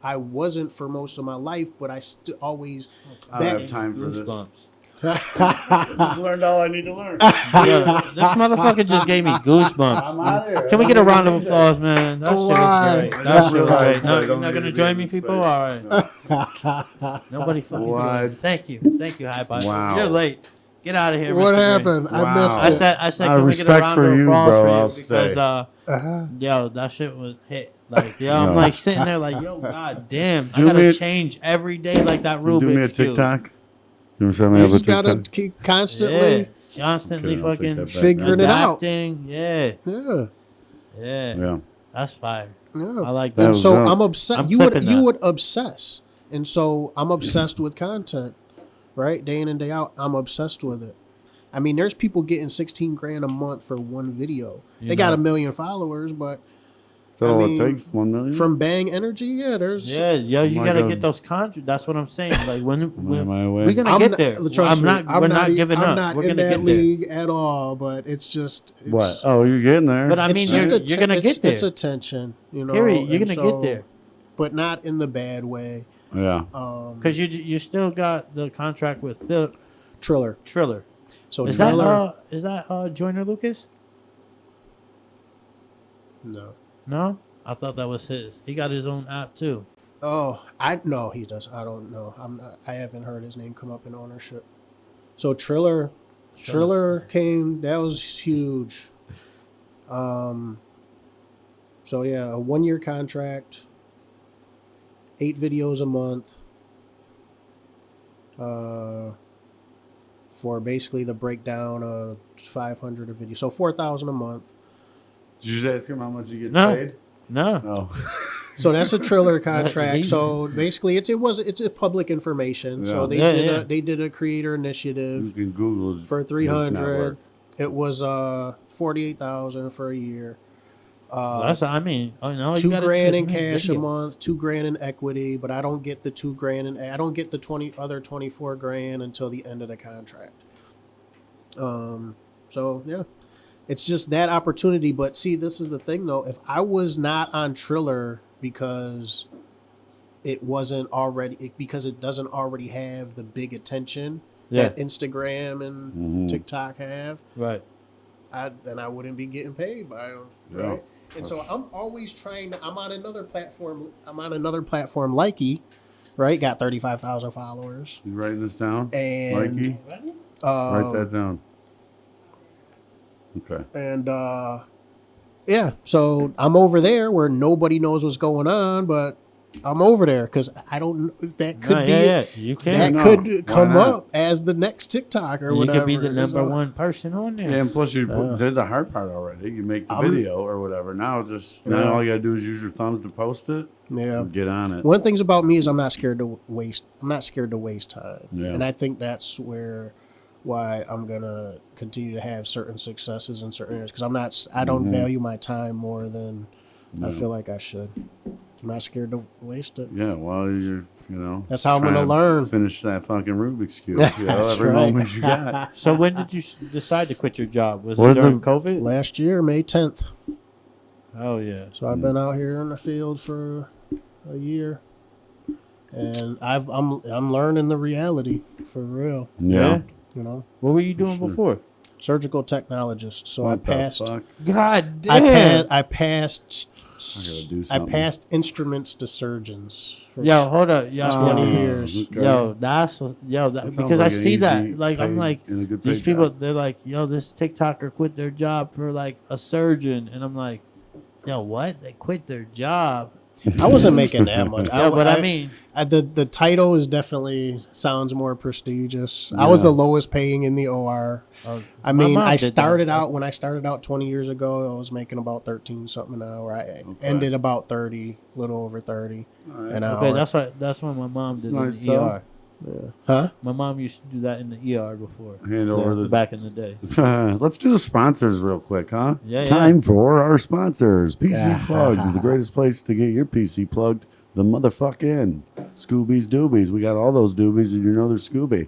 I wasn't for most of my life, but I always I back, have time for this. Goosebumps. Just learned all I need to learn. Yeah, this motherfucker just gave me goosebumps. I'm out of here. Can we get a round of applause, man? That shit was Why? great. That shit was Why? great. No, I you're don't not need gonna to be join in me, this people? space. All right. Nobody fucking What? joined. Thank you, High Five. Wow. You're late. Get out of here. what Mr. Gray. happened? I Wow. missed I it. said, I can we get a respect round for of you, applause bro. for you? I'll Because, stay. yo, that shit was hit. Like, yo, I'm No. like sitting there like, yo, god damn, Do I gotta me a- change every day like that Rubik's Do me a Cube. TikTok. You want to send me You up a just gotta TikTok? keep constantly, Yeah, constantly Okay, I'll take fucking that back figuring it out. adapting. Yeah, yeah, Yeah. that's fire. yeah. I like That that. And was so dope. I'm obsessed. I'm You would clipping you that. would obsess, and so I'm obsessed with content, right? Day in and day out, I'm obsessed with it. I mean, there's people getting 16 grand a month for one video. You They got know. 1 million followers, but Is that I all mean, it takes? 1 million? from Bang Energy, yeah, there's. Yeah, yo, you Like gotta a- get those contracts. That's what I'm saying. Like when Am I away? we're gonna I'm get not, there. trust I'm me, not. I'm We're not e- giving I'm up. not We're in gonna that get there. league at all, but it's just What? Oh, you're getting there. But I It's mean, just you're gonna get there. It's attention, you know. Period. You're and gonna get there but not in the bad way. yeah. because you still got the contract with Triller. Triller. So Is Triller. that Joyner Lucas? No. No, I thought that was his. He got his own app too. Oh, I no, he does. I don't know. I haven't heard his name come up in ownership. So Triller came. That was huge. So yeah, a 1-year contract, 8 videos a month. For basically the breakdown of 500 a video, so 4,000 a month. Did you just ask him how much you get No. paid? No, No. So that's a Triller contract. So basically, it's a public information. So Yeah. they did a creator You initiative can Google for this 300. network. It was 48,000 for a year. That's, I mean, you know, you $2,000 gotta in just make cash a videos. month, $2,000 in equity, but I don't get the $2,000 and I don't get the 24 grand until the end of the contract. So yeah, it's just that opportunity. But see, this is the thing though. If I was not on Triller because it wasn't already, because it doesn't already have the big attention Yeah. that Instagram and TikTok have, Right. then I wouldn't be getting paid by them, Yeah. right? And so I'm always trying to. I'm on another platform, Likey, right? Got 35,000 followers, You writing this down? and Mikey? Write that down. Okay. and yeah. So I'm over there where nobody knows what's going on, but I'm over there because I don't. That could be. Yeah. You That can. No, could why come not? up as the next TikTok or You whatever. could be the number So, one person on there. Yeah, and plus you did the hard part already. You make the I'm- video or whatever. Now Yeah. all you gotta do is use your thumbs to post it. Yeah. And get on it. One of the things about me is I'm not scared to waste time. Yeah. And I think that's why I'm gonna continue to have certain successes in certain areas because I don't value my time more than I feel like I should. I'm not scared to waste it. Yeah, well, That's how I'm trying gonna to learn. Finish that fucking Rubik's Cube. That's Every right. moment you got. So when did you decide to quit your job? Was What it during the- COVID? Last year, May 10th. Oh yeah. So I've been out here in the field for a year, and I'm learning the reality for real. Yeah. You know, What were you doing sure. before? surgical technologist. So What I the passed. fuck? God I damn. passed. I gotta do I something. passed instruments to surgeons. For Yo, hold up. Yo, 20 years. Okay. Yo, that's what, yo, that, That sounds because I like an see that. easy Like, I'm paid- like, and a good these paid people, job. they're like, yo, this TikToker quit their job for like a surgeon. And I'm like, yo, what? They quit their job. I wasn't making that much. Yeah, but I mean, the title is definitely sounds more prestigious. I was Yeah. the lowest paying in the OR. I my mean, mom I did that. started out when I started out 20 years ago. I was making about 13 something an hour. I ended about 30, little over 30 an hour. okay, that's what my mom did Nice in the ER. Huh? My mom used to do that in the ER before, Hand over the. back in the day. Let's do the sponsors real quick, huh? Yeah, Time for our sponsors. PC Yeah. Plugged, the greatest place to get your PC plugged. The motherfucking Scooby's Doobies. We got all those doobies, and you know they're Scooby.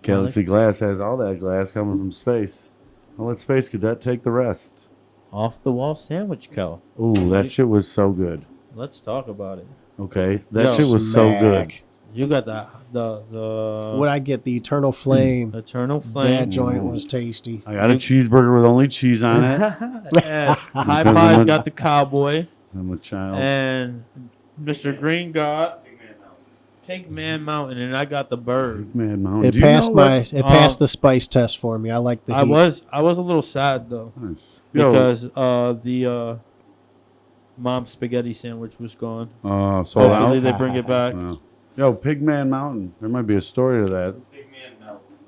Galaxy Glass has all that glass coming from space. I'll let Space Cadet take the rest. Off the wall sandwich, Kel. Ooh, that shit was so good. Let's talk about it. Okay, that Yo. shit was so good. Smack. You got the What I get, the Eternal Flame. Eternal That Flame. joint was tasty. I got a cheeseburger with only cheese on it. And High Because Pie's I'm a- got the cowboy, I'm a child. and Mr. Green got Big Man Mountain. Pigman Mountain, and I got the bird. Man, Mountain. It Do you passed know what- it passed the spice test for me. I like the I heat. was a little sad though Nice. Yo, because the mom spaghetti sandwich was gone. sold Hopefully out. they bring it back. Wow. Yo, Pigman Mountain. There might be a story to that. Big Man Mountain.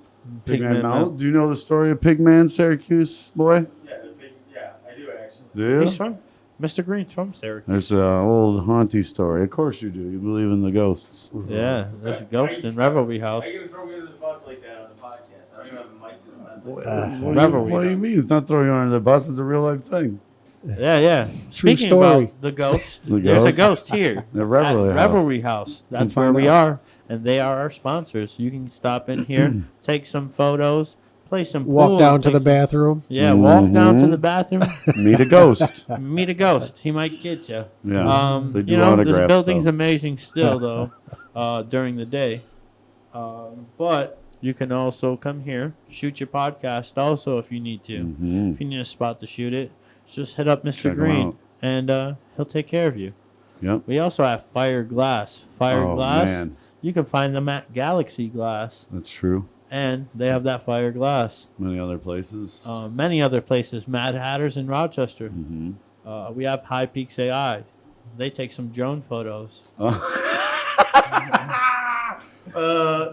Pigman Mountain. Do you know the story of Pigman, Syracuse boy? Yeah, I do actually. Do you? He's from Mr. Green's from Syracuse. There's an old haunty story. Of course you do. You believe in the ghosts. Yeah, there's a ghost in Revelry House. Are you gonna throw me under the bus like that on the podcast? I don't even have a mic to defend myself. Revelry What do you House. mean? It's not throwing you under the bus. It's a real life thing. Yeah. Speaking story. about the ghost, The there's a ghost? ghost here. The Revelry at House. Revelry House. That's Can where find we out. are, and they are our sponsors. You can stop in here, take some photos, play some Walk pool, down to take the some- bathroom. Yeah, walk down to Mhm. the bathroom, Meet a ghost. meet a ghost. He might get you. Yeah. They do You know, this autographs, building's though. amazing still, though, during the day. But you can also come here, shoot your podcast also if you need to. Mhm. If you need a spot to shoot it, just hit up Mr. Check him Green, out. and he'll take care of you. Yep. We also have Fire Glass. Fire Oh, Glass, man. you can find them at Galaxy Glass, That's true. and they have that Fire Glass. Many other places. Many other places, Mad Hatters in Rochester. Mhm. We have High Peaks AI. They take some drone photos.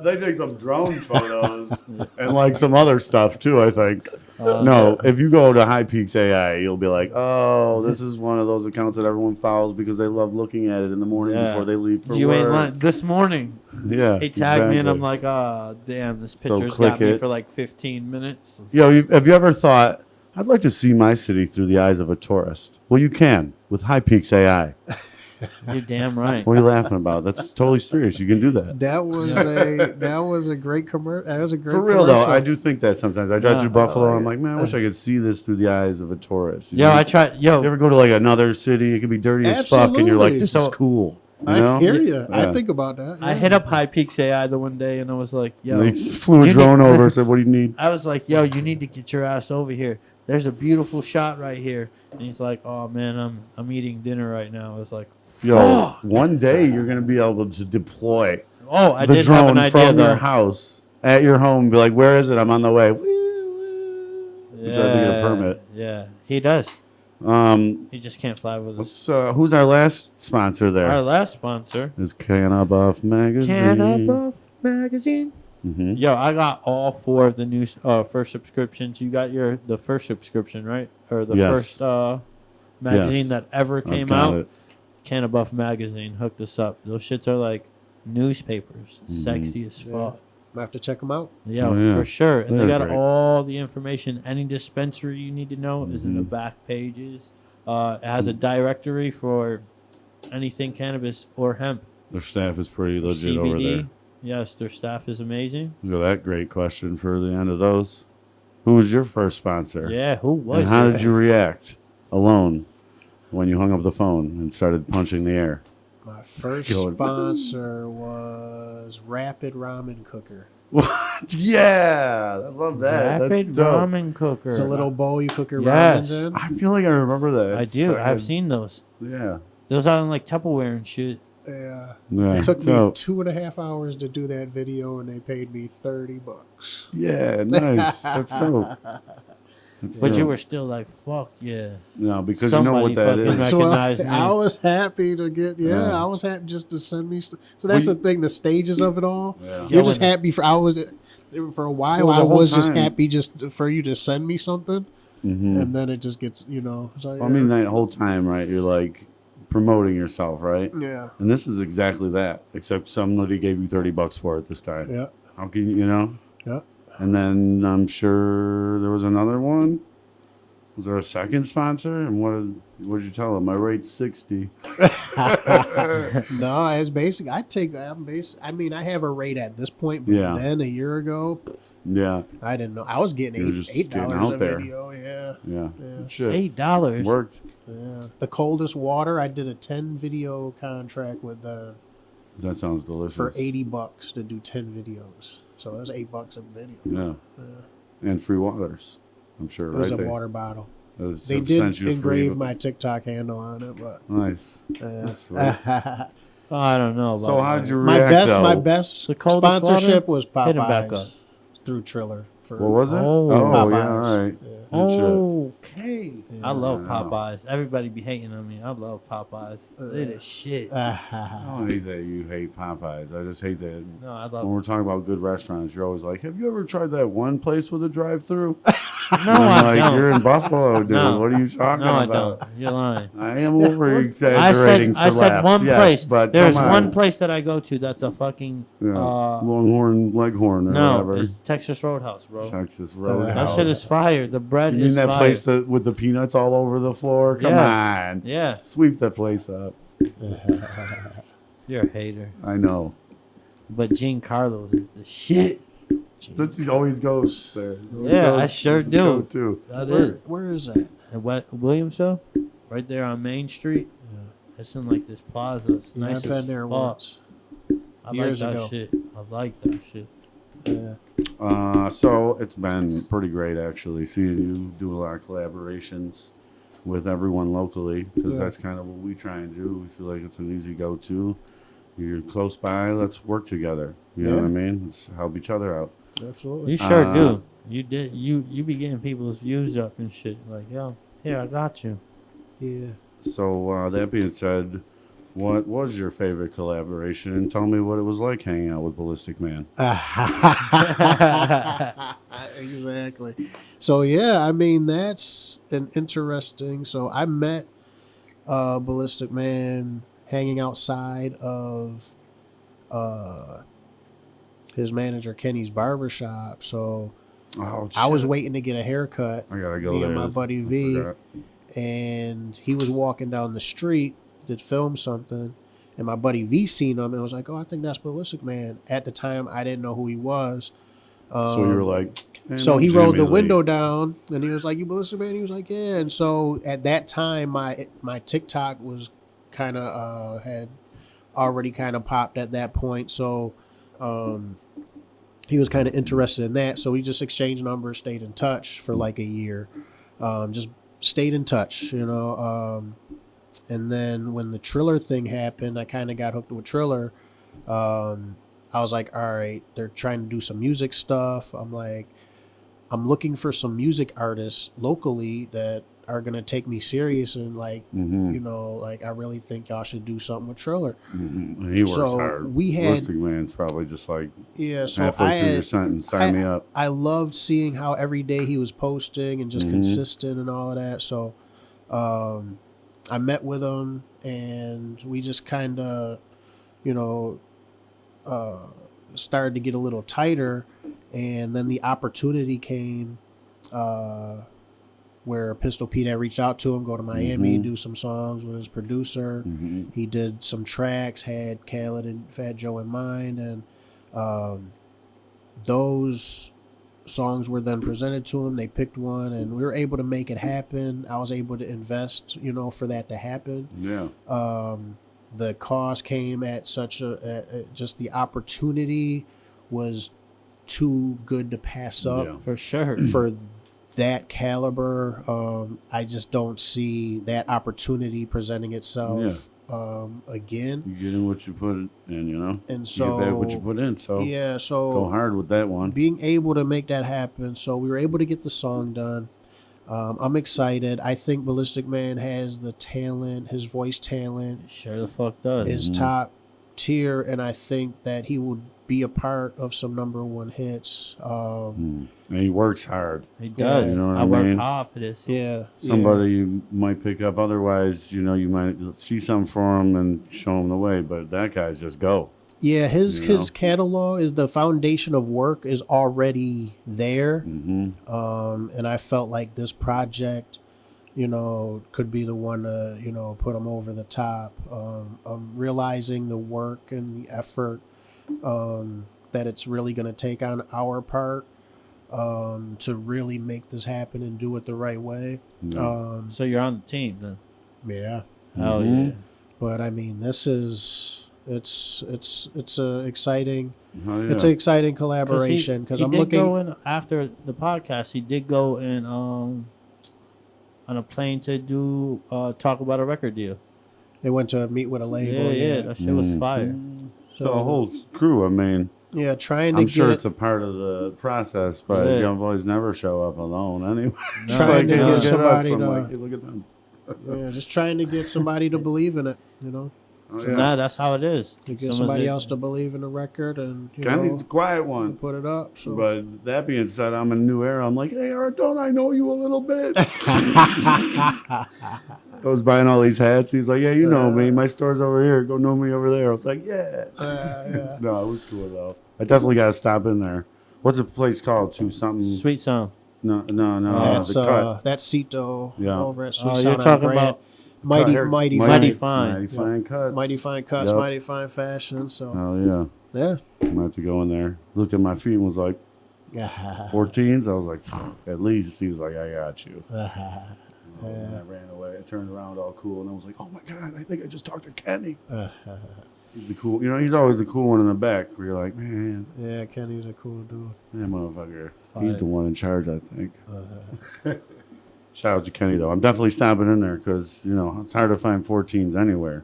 They take some drone photos and like some other stuff too, I think. No, if you go to High Peaks AI, you'll be like, oh, this is one of those accounts that everyone follows because they love looking at it in the morning before they leave for You work. ain't lying. This morning, Yeah, he tagged me, and I'm exactly. like, ah, damn, this So picture's click got me it. for like 15 minutes. Yo, have you ever thought, I'd like to see my city through the eyes of a tourist? Well, you can with High Peaks AI. You're damn right. What are you laughing about? That's totally serious. You can do that. That was a great commercial. That was a great For real, though, commercial. I do think that sometimes. I drive Yeah. through Buffalo, I'm like, man, I wish I could see this through the eyes of a tourist. You Yo, know? I tried. You Yo, ever go to like another city? It could be dirty as fuck, and you're like, Absolutely. this is cool. You I know? hear you. Yeah. I think about that. I yeah. hit up High Peaks AI the one day, and I was like, yo, They flew a you drone need- over and said, what do you need? I was like, yo, you need to get your ass over here. There's a beautiful shot right here. And he's like, oh man, I'm eating dinner right now. I was like, Yo, one day you're going to be able to deploy oh, I the did have drone an idea from your though. house at your home. Be like, where is it? I'm on the way. You just have to get a permit. Yeah, he does. Um, He just can't fly with us. who's our last sponsor Our there? last sponsor, Is Can Buff Magazine. Can Buff Magazine. Mhm. Yo, I got all 4 of the new first subscriptions. You got the first subscription, right? Or the Yes. first magazine Yes. that ever I've came got out. it. Can Buff Magazine hooked us up. Those shits are like newspapers, sexy as fuck. I have to check them out. Yeah, Oh, yeah. for sure. And They're they got great. all the information. Any dispensary you need to know is in the back pages. It has a directory for anything cannabis or hemp. Their staff is pretty legit over CBD. there. Yes, their staff is amazing. Look at that great question for the end of those. Who was your first sponsor? Yeah, who was And how it? did you react alone when you hung up the phone and started punching the air? My first Going- sponsor was Rapid Ramen Cooker. What? Yeah, I love that. That's Rapid dope. ramen cooker. It's a little bowl you cook your Yes. ramens in. I feel like I remember that. I do. Fucking- I've seen those. Yeah. Those are in like Tupperware and shit. Yeah. Yeah. It took me dope. 2.5 hours to do that video, and they paid me $30. Yeah, nice. That's dope. That's But you dope. were still like, fuck yeah. No, because you know Somebody what that fucking is. So Recognize me. I was happy to get. Yeah, Yeah. I was happy just to send me. So that's Well, the thing. The stages of it all. Yeah. You're Yeah, just when- happy for. I was for a while. Well, the I whole was just time- happy just for you to send me something, Mhm. and then it just gets. It's like, I mean, that whole time, right? You're like promoting yourself, right? yeah, And this is exactly that, except somebody gave you $30 for it this time. yeah, How can you know? yeah. And then I'm sure there was another one. Was there a second sponsor? And what did you tell them? My rate's 60. No, it's basic. I mean, I have a rate at this point, but Yeah. then a year ago, Yeah, I didn't know. I was getting You were just $8 getting a out there. video. Yeah, yeah. Yeah. Shit. $8. Worked. yeah. The coldest water. I did a 10 video contract with That sounds delicious. for $80 to do 10 videos. So that was $8 a video. Yeah. And free waters. I'm sure, It was right? a water bottle. They They sent did you free- engrave my TikTok handle on it, but Nice. That's sweet. Oh, I don't know about So how'd that. you my react? my though? best The coldest sponsorship water? was Hit 'em back up. Popeyes through Triller. For, What was it? Oh. Oh, Popeyes. yeah, all right. Good shit. Okay. I love Yeah. Popeyes. Everybody be hating on me. I love Popeyes. They the shit. I don't hate that you hate Popeyes. I just hate that No, I when love. we're talking about good restaurants, you're always like, have you ever tried that one place with a drive-through? No, I'm I like, don't. you're in Buffalo, dude. No. What are you talking No, I about? don't. You're lying. I am over-exaggerating I for said laughs. one yes, place. but There's come on. one place that I go to that's a fucking Yeah. uh Longhorn, Leghorn, or no, whatever. it's Texas Roadhouse, bro. Texas That Roadhouse. shit is fire. The bread You mean is that fire. place that, with the peanuts all over the floor? Come on. Yeah, Sweep that place up. you're a hater. I know. But Gene Carlos is the shit. That's, he always goes there. He always Yeah, goes- I sure that's his do. go-to. That where, is. where is that? And what Williamsville, right there on Main Street. It's in like this plaza. It's Yeah, nice I've been as there fuck. once. I years like that ago. shit. I like that shit. Yeah. So it's been pretty great actually seeing you do a lot of collaborations with everyone locally because Yeah. that's kind of what we try and do. We feel like it's an easy go-to. You're close by, let's work together. You know Yeah. what I mean? Let's help each other out. Absolutely. You sure Uh, do. You be getting people's views up and shit. Like, yo, here I got you. Yeah. So that being said, what was your favorite collaboration? And tell me what it was like hanging out with Ballistic Man. Exactly. So yeah, I mean that's an interesting. So I met Ballistic Man hanging outside of his manager Kenny's barbershop. So Oh, I was shit. waiting to get a haircut. I gotta go Me there. and my buddy I V, forgot. and he was walking down the street to film something, and my buddy V seen him and was like, "Oh, I think that's Ballistic Man." At the time, I didn't know who he was. So you were like, "Hey, So I'm he rolled the Jimmy window Lee." down, and he was like, "You Ballistic Man?" He was like, "Yeah." And so at that time, my TikTok was kind of had already kind of popped at that point. So he was kind of interested in that. So we just exchanged numbers, stayed in touch for like a year, just stayed in touch, you know. And then when the Triller thing happened, I kind of got hooked with Triller. I was like, all right, they're trying to do some music stuff. I'm like, I'm looking for some music artists locally that are gonna take me serious and like, you know, like I really think y'all should do something with Triller. He works So hard. we had- Ballistic Man's probably just like Yeah, so halfway through your sentence. Sign me up. I loved seeing how every day he was posting and just consistent and all of that. So I met with him and we just kind of, you know, started to get a little tighter. And then the opportunity came where Pistol Pete had reached out to him, go to Miami, do some songs with his producer. He did some tracks, had Khaled and Fat Joe in mind, and those songs were then presented to him. They picked one, and we were able to make it happen. I was able to invest, you know, for that to happen. Yeah. The cost came at such just the opportunity was too good to pass up. Yeah. For sure. For that caliber, I just don't see that opportunity presenting itself again. You get in what you put in, you know? And You get back so what you put in, so yeah, so go hard with that one. being able to make that happen, so we were able to get the song done. I'm excited. I think Ballistic Man has the talent, his voice talent Sure the fuck does. is top tier, and I think that he would be a part of some #1 hits. And he works hard. He does. You know what I I work mean? hard for this. Yeah, Somebody you might pick up otherwise, you know, you might see something for him and show him the way, but that guy's just go. Yeah, his You know? his catalog is the foundation of work is already there, and I felt like this project, you know, could be the one to, you know, put him over the top. I'm realizing the work and the effort that it's really going to take on our part to really make this happen and do it the right way. So you're on the team then? Yeah, Hell yeah. but I mean, this is it's a exciting. Oh, yeah. It's an exciting collaboration because he I'm did looking. go in after the podcast. He did go in on a plane to do talk about a record deal. They went to meet with a label. Yeah, that shit was fire. So the whole crew, I mean, Yeah, trying to I'm get sure it's a part of the process, but Yeah. young boys never show up alone anyway. It's Trying to hey, get look at us. somebody I'm to- like, hey, look at them. yeah, just trying to get somebody to believe in it. You know, Oh, So yeah. nah, that's how it is. to get Someone's somebody in- else to believe in the record and you Kenny's know, the quiet one. put it up. So But that being said, I'm in a new era. I'm like, hey, Art, don't I know you a little bit? I was buying all these hats. He was like, yeah, you know me. My store's over here. Go know me over there. I was like, yeah. yeah. No, it was cool, though. I definitely got to stop in there. What's the place called, too? Something. Sweet Sound. No. That's the cut. that's Cito Yeah. over at Sweet Oh, Sound you're on talking Grant. about Mighty Cut. Mighty Mighty Fine. Fine. Mighty Fine Cuts. Mighty Fine Cuts, Yep. Mighty Fine Fashion. So Oh, yeah. yeah. I'm going to have to go in there. Looked at my feet and was like, Yeah. 14s? I was like, at least. He was like, I got you. And I ran away. I turned around all cool, and I was like, oh, my God, I think I just talked to Kenny. He's the cool, you know, he's always the cool one in the back where you're like, man, Yeah, Kenny's a cool dude. that motherfucker. Fire. He's the one in charge, I think. Shout out to Kenny, though. I'm definitely stopping in there because, you know, it's hard to find 14s anywhere.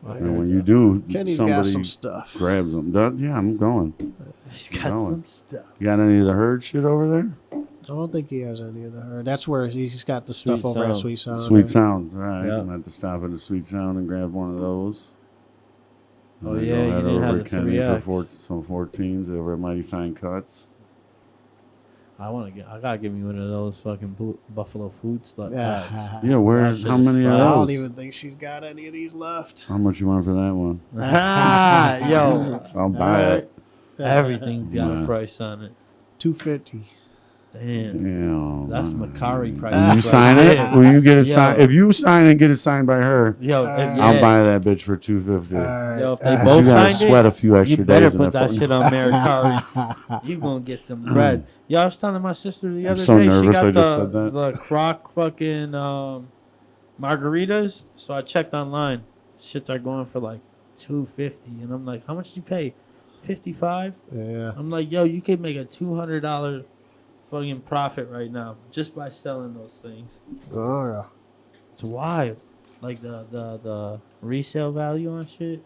And when you do, Kenny's somebody got some stuff. grabs them. Yeah, I'm going. He's got Going. some stuff. You got any of the herd shit over there? I don't think he has any of the her. That's where he's got the stuff Sweet over at Sound. Sweet Sound. Sweet Sound. All right. Yeah. I'm going to have to stop at the Sweet Sound and grab one of those. Oh, And then yeah, go you head didn't over have to the Kenny 3X. for some 14s over at Mighty Fine Cuts. I gotta give me one of those fucking buffalo food slut pads. Yeah, where's That how shit is many of fire. I those? don't even think she's got any of these left. How much you want for that one? Yo, I'll buy it. everything's got Yeah. a price on it. $250. Damn, Yeah, that's Macari price. Will you sign it? Will you get it Yo. signed? If you sign and get it signed by her, Yo, I'll buy that bitch for $250. Yo, if they But both you gotta signed sweat a it, few extra you better days in put the that phone. shit on Macari. You gonna get some bread. Yo, I was telling my sister the other so day she nervous got I just said that. the crock fucking margaritas. So I checked online. Shits are going for like $250, and I'm like, how much did you pay? $55. Yeah. I'm like, yo, you could make a $200 fucking profit right now just by selling those things. Oh, yeah. It's wild. Like the resale value on shit.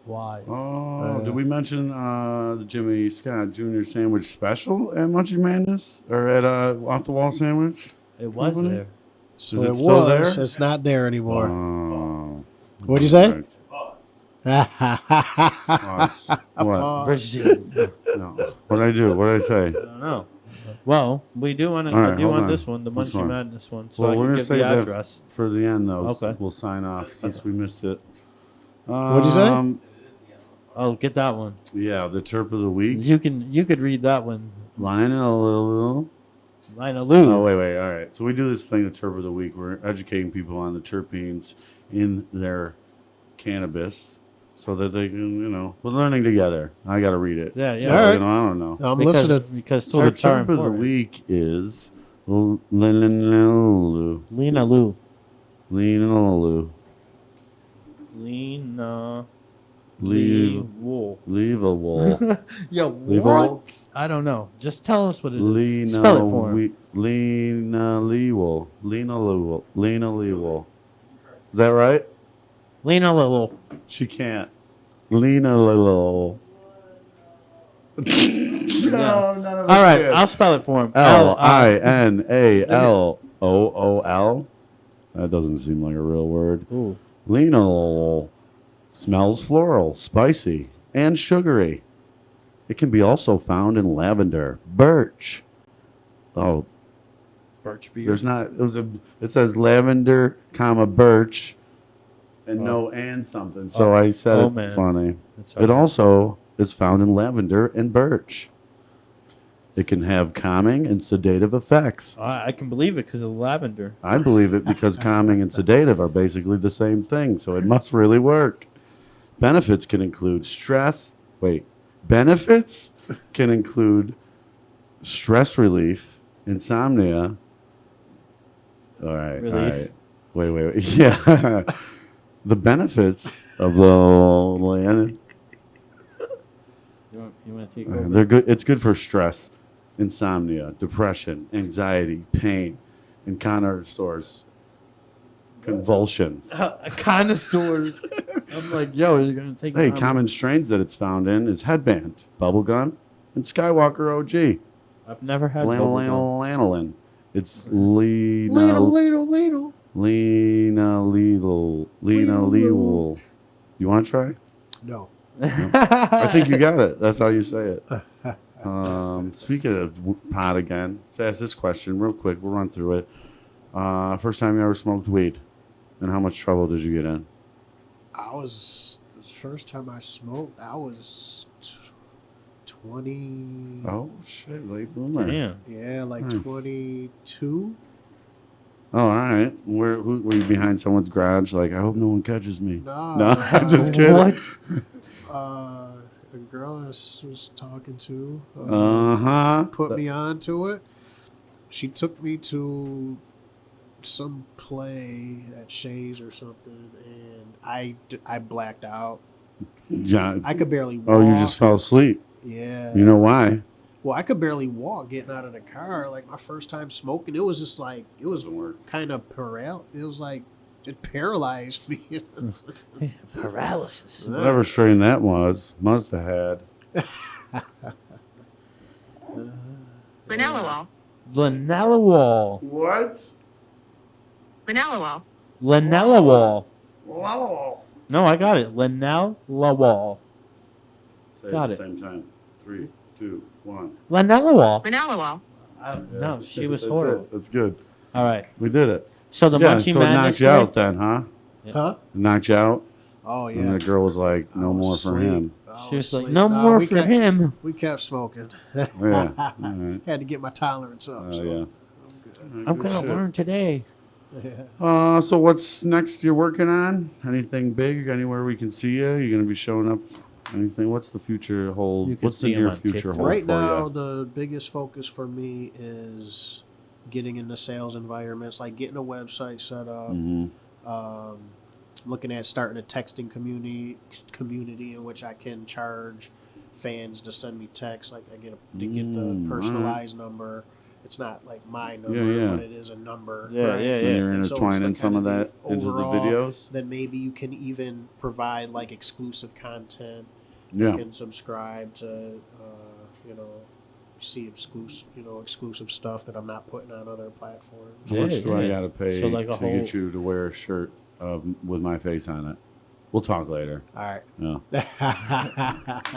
Wild. Oh, did we mention the Jimmy Scott Jr. sandwich special at Munchie Madness or at Off the Wall Sandwich? It was Company? there. So Is it it still was. there? It's not there anymore. Oh, What'd you say? right. Pause. What? Brazil. No. What'd I do? What'd I say? I don't know. Well, we do want to. All right, I do hold want on. this one, the Which Munchie one? Madness one, so Well, I we're can gonna give say the that address. for the end, though. Okay. We'll sign off since we missed it. What'd you say? Oh, get that one. Yeah, the Terp of the Week. You could read that one. Lionel. Lina Lou. Oh, wait. All right. So we do this thing, the Terp of the Week. We're educating people on the terpenes in their cannabis so that they can, we're learning together. I got to read it. Yeah, yeah. So, All right. I don't know. I'm because, listening. because So the terps are Terp of the important. Week is Linalu. Lina Lou. Linalu. Lina Leave. Wool. Leave a wool. Yo, Leave a wool. what? I don't know. Just tell us what it is. Lena Spell it for him. Lena Leewell. Lena Leewell. Lena Leewell. Is that right? Lina Lou. She can't. Lena Leewell. Yeah. No, none of All right, I'll spell it for him. Linalool. That doesn't seem like a real word. Ooh. Linalool. Smells floral, spicy, and sugary. It can be also found in lavender, birch. Oh, Birch beer. there's not. It says lavender, birch, and no and something. So I said it man. funny. It's It also is found in lavender and birch. It can have calming and sedative effects. I can believe it because of the lavender. I believe it because calming and sedative are basically the same thing, so it must really work. Benefits can include stress relief, insomnia. All right. Relief. Wait. Yeah. The benefits of the land. You want to take over? They're good. It's good for stress, insomnia, depression, anxiety, pain, and connoisseurs, convulsions. Connoisseurs. I'm like, yo, you're gonna take. Hey, my- common strains that it's found in is headband, bubblegum, and Skywalker OG. I've never had bubblegum. Lanolin. It's Ladle. Lena Leewell. You want to try? No. I think you got it. That's how you say it. Speaking of pot again, let's ask this question real quick. We'll run through it. First time you ever smoked weed, and how much trouble did you get in? The first time I smoked, I was 20. Oh shit, late bloomer. Damn. Yeah, like Nice. 22. Oh, all right. Were you behind someone's garage? Like, I hope no one catches me. No, I'm just kidding. What? A girl I was talking to Put put me on to it. She took me to some play at Shays or something, and I blacked out. Yeah. I could barely walk. Oh, you just fell asleep. Yeah. You know why? Well, I could barely walk getting out of the car. Like my first time smoking, it was just like it was kind of It was like it paralyzed me. Paralysis. Whatever strain that was, must have had. Linalool. Lanellawal. What? Linalool. Lanellawal. Wow. No, I got it. Lanellawal. Say Got it it. at the same time. 3, 2, 1. Lanellawal. Linalool. No, she was That's horrible. it. That's good. All right. We did it. So the Yeah, Munchie so it knocked Madness you thing- out then, huh? Huh? It knocked you out? Oh And yeah. the girl was like, no I was more for asleep. him. I She was like, asleep. no Nah, more we for kept- him. We kept smoking. Yeah. All right. Had to get my tolerance up. Oh, so yeah. I'm going to shit. learn today. So what's next you're working on? Anything big? Anywhere we can see you? You're going to be showing up? Anything? What's the future hold? You can What's the see him near on future TikTok. hold Right for now, you? the biggest focus for me is getting into sales environments, like getting a website set up. Looking at starting a texting community in which I can charge fans to send me texts. Like I get the personalized number. It's not like my number, Yeah. but it is a number. Yeah, right? yeah, And you're And so it's intertwining like some of kinda that into the overall, videos? Then maybe you can even provide like exclusive content. Yeah. You can subscribe to, see exclusive stuff that I'm not putting on other platforms. How much Yeah, do I yeah. got to pay So, like, a to whole- get you to wear a shirt with my face on it? We'll talk later. All right. Yeah.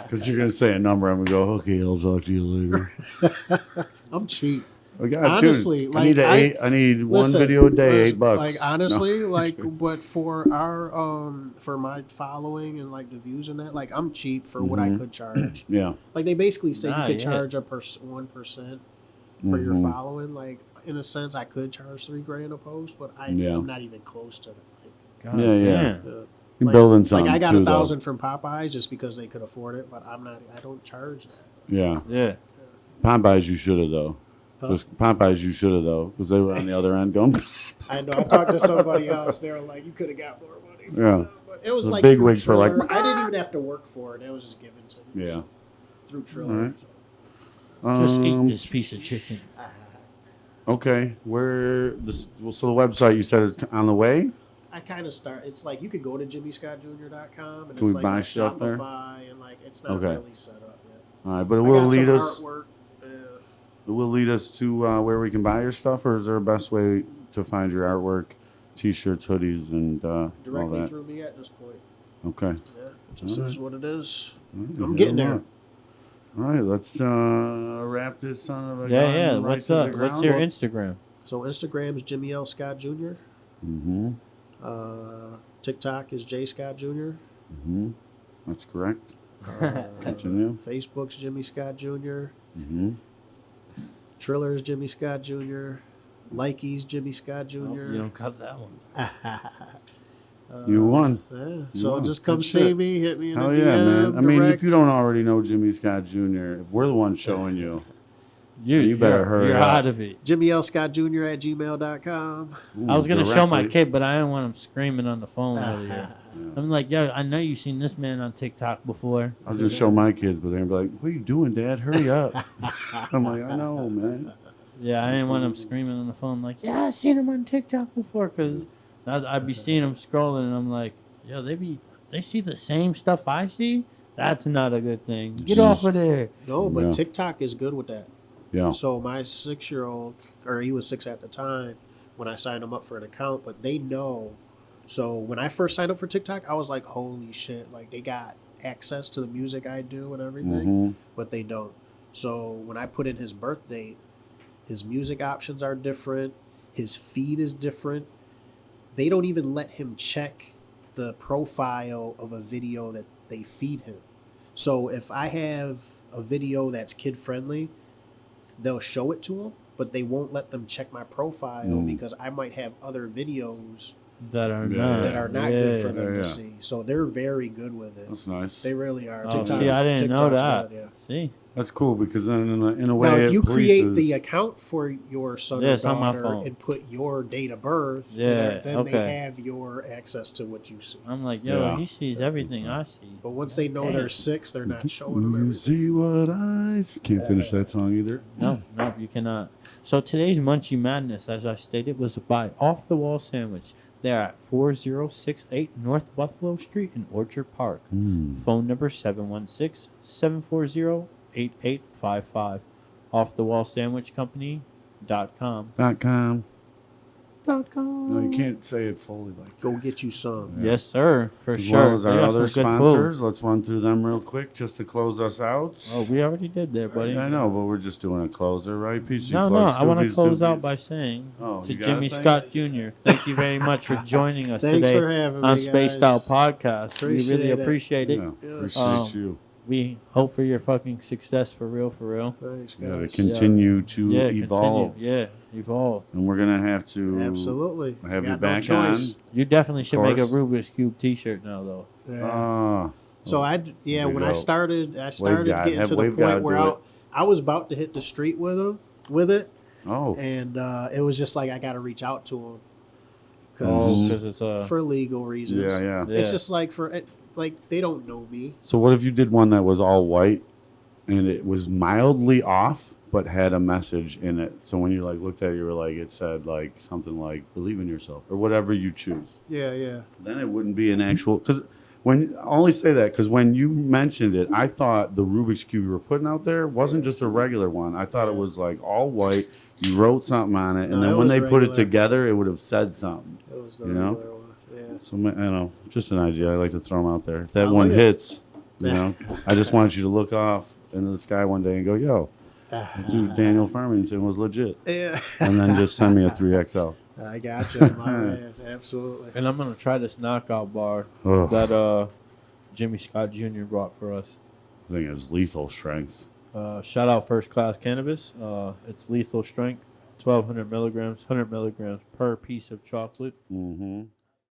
Because you're going to say a number. I'm going to go, okay, I'll talk to you later. I'm cheap. I got Honestly, dude, like, I need I need one Listen, video a day, listen, $8. Like honestly, No. like but for our for my following and like the views and that, like I'm cheap for what I could charge. Yeah. Like they basically say Nah, you could yeah. charge 1% for your following. Like in a sense, I could charge $3,000 a post, but Yeah. I'm not even close to it. Like, God Yeah, yeah. damn. You're like- building something Like I got too, 1,000 from Popeyes just because they could afford it, but I don't charge that. though. Yeah. Yeah. Popeyes, you should have, though. Just Popeyes, you should have, though, because they were on the other end going. I know. I talked to somebody else. They were like, "You could have got more money." For Yeah. them. But it was The like big through wigs were like, Triller. I didn't even have to work for it. It was just given to me. Yeah. Through Triller. Alright. So. Just eat this piece of chicken. Okay. Where this? Well, so the website you said is on the way. I kind of start. It's like you could go to jimmyscottjr.com and Can it's we like buy my stuff there? Shopify and like it's not Okay. really set up yet. All right, but it I will got lead some us. artwork. It will lead us to where we can buy your stuff, or is there a best way to find your artwork, T-shirts, hoodies, and all Directly that? through me at this point. Okay. Yeah, it just is what it is. All I'm getting there. All right, let's wrap this son of a Yeah, gun yeah. right What's to the up? What's ground. your Instagram? So Instagram is Jimmy L. Scott Jr. Mm-hmm. TikTok is J. Scott Jr. Mm-hmm. That's correct. Continue. Facebook's Jimmy Scott Jr. Mm-hmm. Triller's Jimmy Scott Jr. Likey's Jimmy Scott Jr. Oh, you don't cut that one. You won. Yeah, You so won. just come Good see shit. me, hit me in Hell a yeah, DM. man. I mean, if direct. you don't already know Jimmy Scott Jr., if we're the ones showing you, You better you're- hurry You're up. out of it. Jimmy L. Scott Jr. at gmail.com. I was gonna show my directly- kid, but I didn't want him screaming on the phone earlier. I'm like, yo, I know you've seen this man on TikTok before. I was gonna show my kids, but they're gonna be like, "What are you doing, Dad? Hurry up!" I'm like, "I know, man." Yeah, I didn't want him screaming on the phone like, yeah, I've seen him on TikTok before, because I'd be seeing him scrolling, and I'm like, yo, they see the same stuff I see. That's not a good thing. Get off of there. No, but Yeah. TikTok is good with that. Yeah. So my 6-year-old, or he was 6 at the time when I signed him up for an account, but they know. So when I first signed up for TikTok, I was like, holy shit, like they got access to the music I do and everything, Mhm. but they don't. So when I put in his birth date, his music options are different, his feed is different. They don't even let him check the profile of a video that they feed him. So if I have a video that's kid friendly, they'll show it to him, but they won't let them check my profile because I might have other videos That are Yeah. not. that are not good for Yeah. them Yeah. to see. So they're very good with it. That's nice. They really are. Oh, see, I didn't know TikTok's that. good, yeah. See? That's cool because then in a way, Now, if it you create polices- the account for your son Yeah, or it's on my daughter phone. and put your date of birth, Yeah, then okay. they have your access to what you see. I'm like, yo, Yeah. he sees everything I see. But once they know they're 6, they're not showing them You everything. see what can't finish that song either. No, you cannot. So today's Munchie Madness, as I stated, was by Off the Wall Sandwich. They're at 4068 North Buffalo Street in Orchard Park. Phone number 716-740-8855. Offthewallsandwichcompany.com. .com. No, you can't say it fully like that. Go get you some. Yes, sir, for As sure. well as They our got other some good food. sponsors, let's run through them real quick just to close us out. Oh, we already did that, buddy. I know, but we're just doing a closer, right? PC No, Plug, I want to Scoobies, close out Doobies. by saying Oh, to you got Jimmy a thing? Scott Jr., thank you very much for joining us Thanks today for having on me, Spaced guys. Out Podcast. We really Appreciate it. appreciate it. Yeah, appreciate you. We hope for your fucking success for real, for real. Thanks, Yeah, to guys. continue to evolve. Continue. Yeah, evolve. And we're going to have to Absolutely. have you Got back no on. choice. You definitely should make a course. Rubik's Cube T-shirt now, though. Yeah. So there when you I go. started God, getting have to the Wave God point where do it. I was about to hit the street with it, Oh, and it was just like I got to reach out to him Because it's for legal reasons. yeah. It's just like they don't know me. So what if you did one that was all white and it was mildly off but had a message in it? So when you like looked at it, you were like, it said like something like "believe in yourself" or whatever you choose. Yeah. Then it wouldn't be an actual because. When I only say that because when you mentioned it, I thought the Rubik's Cube you were putting out there wasn't just a regular one. I thought it was like all white. You wrote something on it, and No, then it when was they put it regular. together, it would have said something. It was the You know? regular one. Yeah. So I know, just an idea. I like to throw them out there. If that I one like it. hits, you know, I just want you to look off into the sky one day and go, "Yo, dude, Daniel Farmington was legit," Yeah. and then just send me a 3XL. I got you, my man. Absolutely. And I'm gonna try this knockout bar Ugh. that Jimmy Scott Jr. brought for us. I think it's lethal strength. Shout out First Class Cannabis. It's lethal strength, 1,200 milligrams, 100 milligrams per piece of chocolate. Mm-hmm.